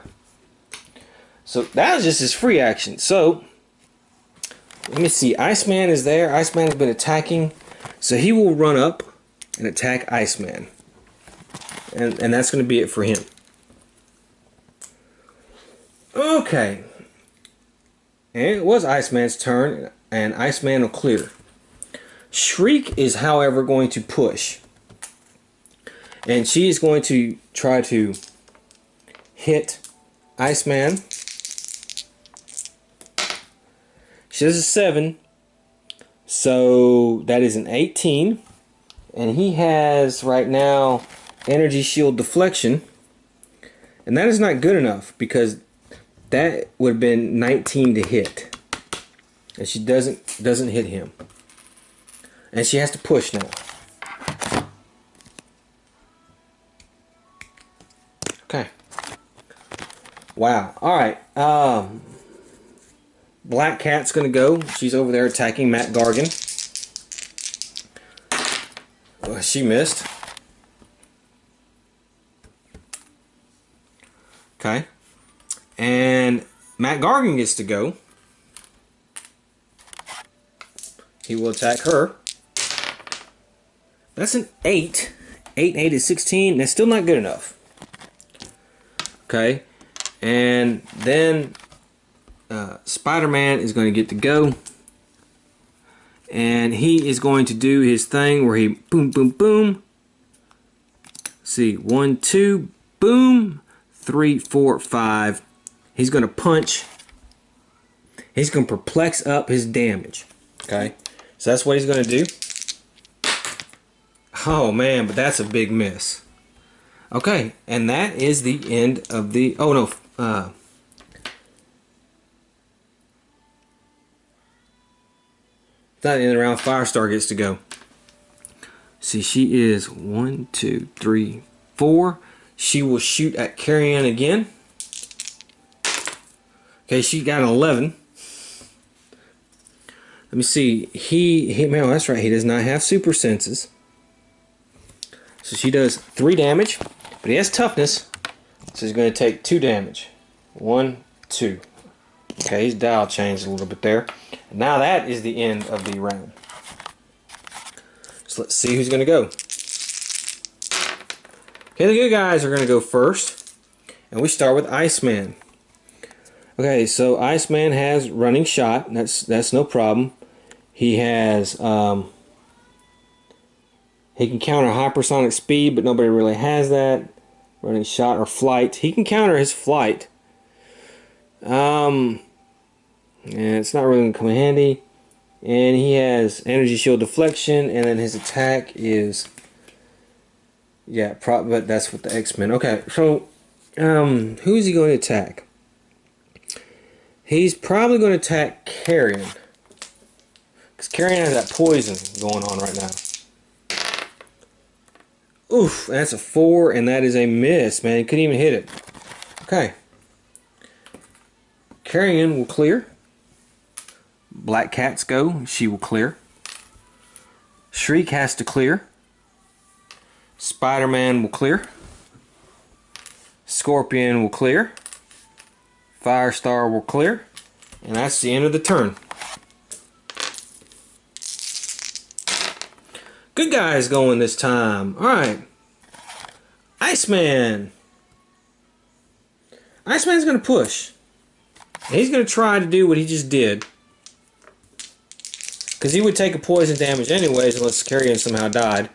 S1: So that was just his free action. So let me see. Iceman is there. Iceman has been attacking. So he will run up and attack Iceman. And that's going to be it for him. Okay. And it was Iceman's turn. And Iceman will clear. Shriek is, however, going to push. And she is going to try to hit Iceman. She does a 7. So that is an 18. And he has right now energy shield deflection. And that is not good enough because that would have been 19 to hit. And she doesn't hit him. And she has to push now. Okay. Wow. Alright. Black Cat's gonna go. She's over there attacking Matt Gargan. She missed. Okay. And Matt Gargan gets to go. He will attack her. That's an 8. 8 and 8 is 16. That's still not good enough. Okay. And then Spider-Man is going to get to go. And he is going to do his thing where he boom, boom, boom. See, 1, 2, boom. 3, 4, 5. He's going to punch. He's going to perplex up his damage. Okay. So that's what he's going to do. Oh man, but that's a big miss. Okay, and that is the end of the... Oh no. It's not the end of the round. Firestar gets to go. See, she is 1, 2, 3, 4. She will shoot at Carrion again. Okay, she got an 11. Let me see. Man, that's right. He does not have super senses. So she does 3 damage, but he has toughness, so he's going to take 2 damage. 1, 2. Okay, his dial changed a little bit there. And now that is the end of the round. So let's see who's going to go. Okay, the good guys are going to go first, and we start with Iceman. Okay, so Iceman has running shot. That's no problem. He has he can counter hypersonic speed, but nobody really has that. Running shot or flight. He can counter his flight. And it's not really going to come in handy. And he has energy shield deflection, and then his attack is... Yeah, but that's with the X-Men. Okay, so who is he going to attack? He's probably going to attack Carrion. Because Carrion has that poison going on right now. Oof, that's a 4, and that is a miss, man. He couldn't even hit it. Okay. Carrion will clear. Black Cats go. She will clear. Shriek has to clear. Spider-Man will clear. Scorpion will clear. Firestar will clear. And that's the end of the turn. Good guys going this time. Alright. Iceman. Iceman's going to push. He's going to try to do what he just did. Because he would take a poison damage anyways unless Carrion somehow died.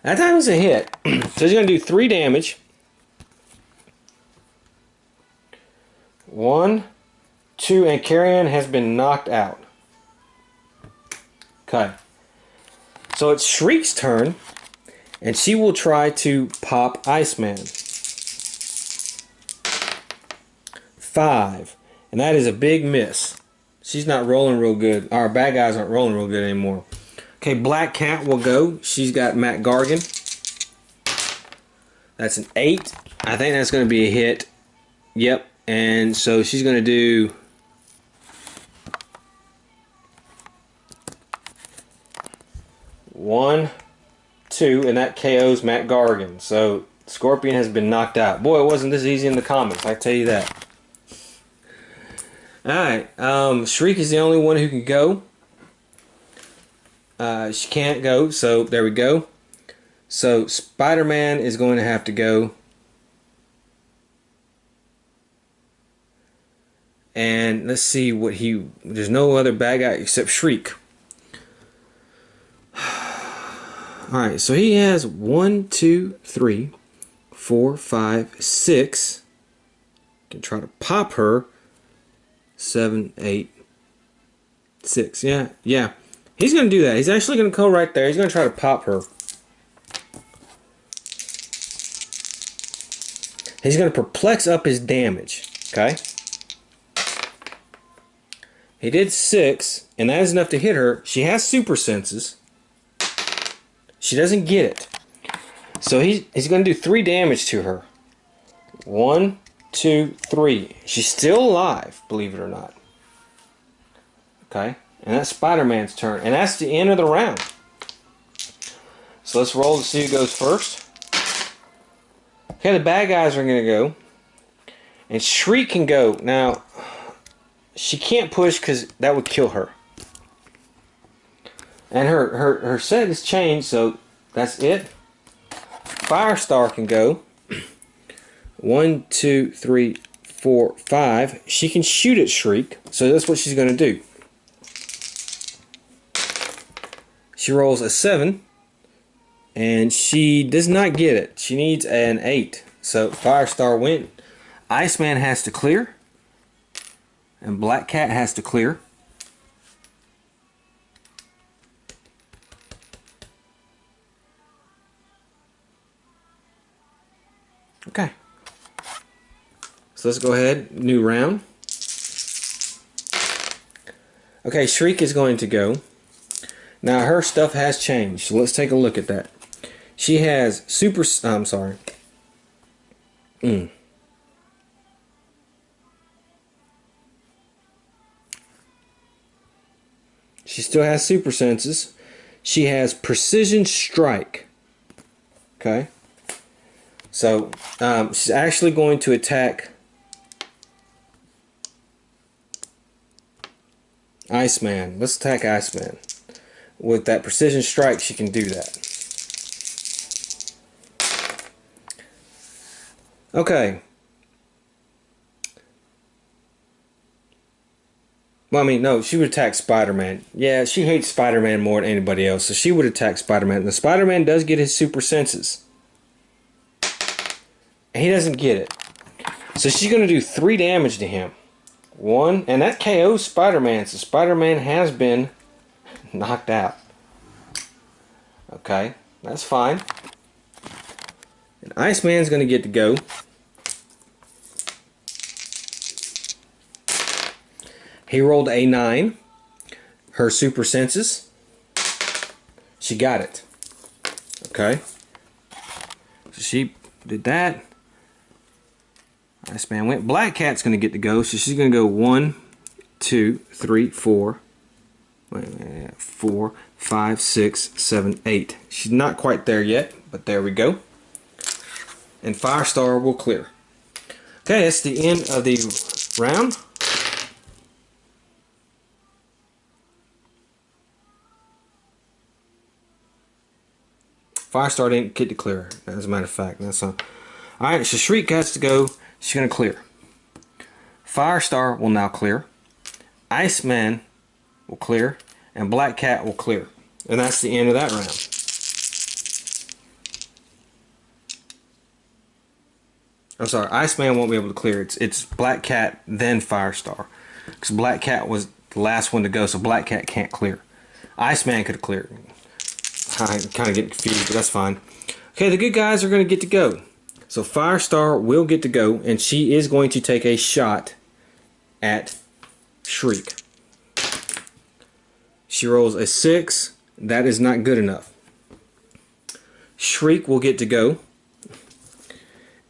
S1: That time was a hit. So he's going to do 3 damage. 1, 2, and Carrion has been knocked out. Okay. So it's Shriek's turn, and she will try to pop Iceman. 5. And that is a big miss. She's not rolling real good. Our bad guys aren't rolling real good anymore. Okay, Black Cat will go. She's got Matt Gargan. That's an 8. I think that's going to be a hit. Yep. And so she's going to do... One, 2, and that KOs Matt Gargan. So Scorpion has been knocked out. Boy, it wasn't this easy in the comics, I tell you that. Alright, Shriek is the only one who can go. She can't go, so there we go. So Spider-Man is going to have to go. And let's see what there's no other bad guy except Shriek. Alright, so he has 1, 2, 3, 4, 5, 6. Can try to pop her. 7, 8, 6. Yeah. He's going to do that. He's actually going to go right there. He's going to try to pop her. He's going to perplex up his damage. Okay? He did 6, and that is enough to hit her. She has super senses. She doesn't get it. So he's going to do 3 damage to her. 1, 2, 3. She's still alive, believe it or not. Okay? And that's Spider-Man's turn. And that's the end of the round. So let's roll to see who goes first. Okay, the bad guys are going to go. And Shriek can go. Now, she can't push because that would kill her. And her set is changed, so that's it. Firestar can go. 1, 2, 3, 4, 5. She can shoot at Shriek, so that's what she's going to do. She rolls a 7, and she does not get it. She needs an 8. So Firestar went. Iceman has to clear, and Black Cat has to clear. Okay. So let's go ahead, new round. Okay, Shriek is going to go. Now her stuff has changed, so let's take a look at that. She has super, I'm sorry. She still has super senses. She has precision strike. Okay. So she's actually going to attack Iceman. Let's attack Iceman. With that precision strike, she can do that. Okay. Well, I mean, no, she would attack Spider-Man. Yeah, she hates Spider-Man more than anybody else, so she would attack Spider-Man. The Spider-Man does get his super senses. And he doesn't get it. So she's going to do 3 damage to him. 1, and that KOs Spider-Man, so Spider-Man has been knocked out. Okay, that's fine. And Iceman's going to get to go. He rolled a 9. Her super senses. She got it. Okay. So she did that. Iceman went. Black Cat's going to get to go. So she's going to go 1, 2, 3, 4. Wait a minute. 4, 5, 6, 7, 8. She's not quite there yet, but there we go. And Firestar will clear. Okay, that's the end of the round. Firestar didn't get to clear, as a matter of fact. That's all. Alright, so Shriek has to go. She's going to clear. Firestar will now clear. Iceman will clear. And Black Cat will clear. And that's the end of that round. I'm sorry, Iceman won't be able to clear. It's Black Cat, then Firestar. Because Black Cat was the last one to go, so Black Cat can't clear. Iceman could have cleared. I'm kind of getting confused, but that's fine. Okay, the good guys are going to get to go. So Firestar will get to go, and she is going to take a shot at Shriek. She rolls a 6. That is not good enough. Shriek will get to go.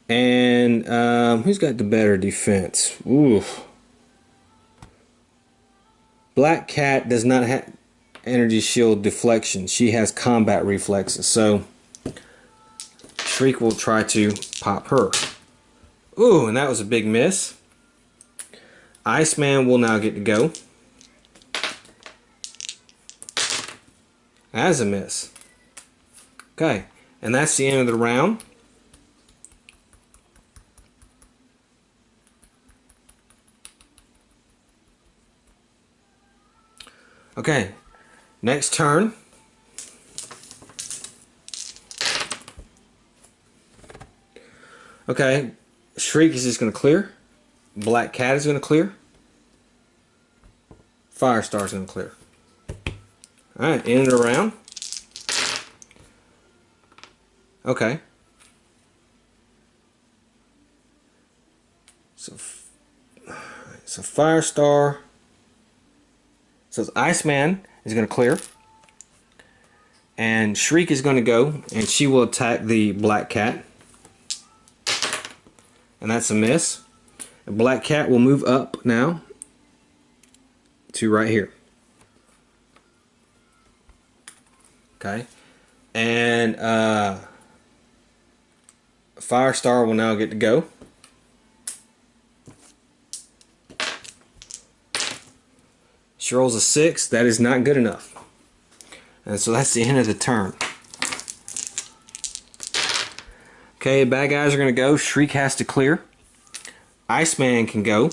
S1: And who's got the better defense? Oof. Black Cat does not have energy shield deflection. She has combat reflexes. So Shriek will try to pop her. Ooh, and that was a big miss. Iceman will now get to go. That's a miss. Okay, and that's the end of the round. Okay, next turn. Okay, Shriek is just going to clear. Black Cat is going to clear. Firestar is going to clear. Alright, end of the round. Okay. So Firestar. So Iceman is going to clear. And Shriek is going to go, and she will attack the Black Cat. And that's a miss. The Black Cat will move up now to right here. Okay. And Firestar will now get to go. She rolls a 6. That is not good enough. And so that's the end of the turn. Okay, bad guys are going to go. Shriek has to clear. Iceman can go.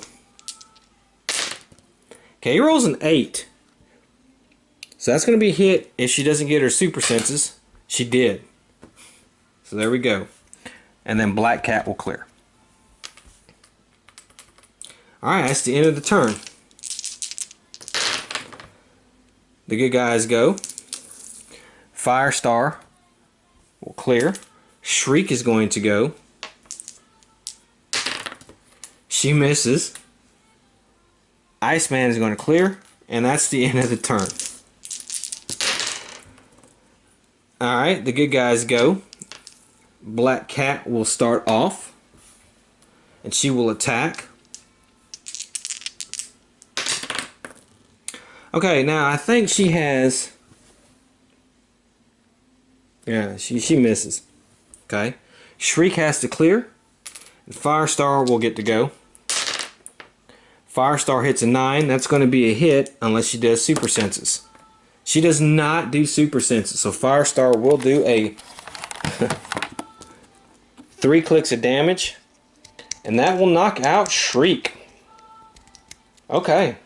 S1: Okay, he rolls an 8. So that's going to be hit if she doesn't get her super senses. She did. So there we go. And then Black Cat will clear. Alright, that's the end of the turn. The good guys go. Firestar will clear. Shriek is going to go. She misses. Iceman is going to clear. And that's the end of the turn. Alright, the good guys go. Black Cat will start off. And she will attack. Okay, now I think she has... Yeah, she misses. Okay. Shriek has to clear. And Firestar will get to go. Firestar hits a 9. That's going to be a hit unless she does super senses. She does not do super senses. So Firestar will do a 3 clicks of damage. And that will knock out Shriek. Okay.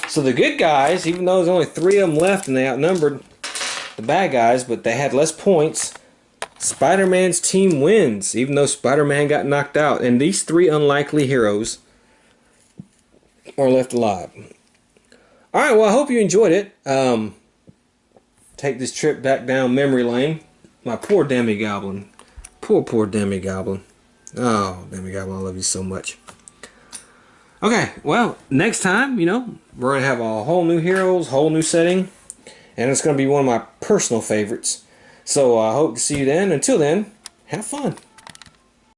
S1: So the good guys, even though there's only 3 of them left and they outnumbered the bad guys, but they had less points, Spider-Man's team wins, even though Spider-Man got knocked out. And these 3 unlikely heroes are left alive. Alright, well, I hope you enjoyed it. Take this trip back down memory lane. My poor Demi-Goblin. Poor Demi-Goblin. Oh, Demi-Goblin, I love you so much. Okay, well, next time, you know, we're going to have a whole new heroes, whole new setting. And it's going to be one of my personal favorites. So I hope to see you then. Until then, have fun.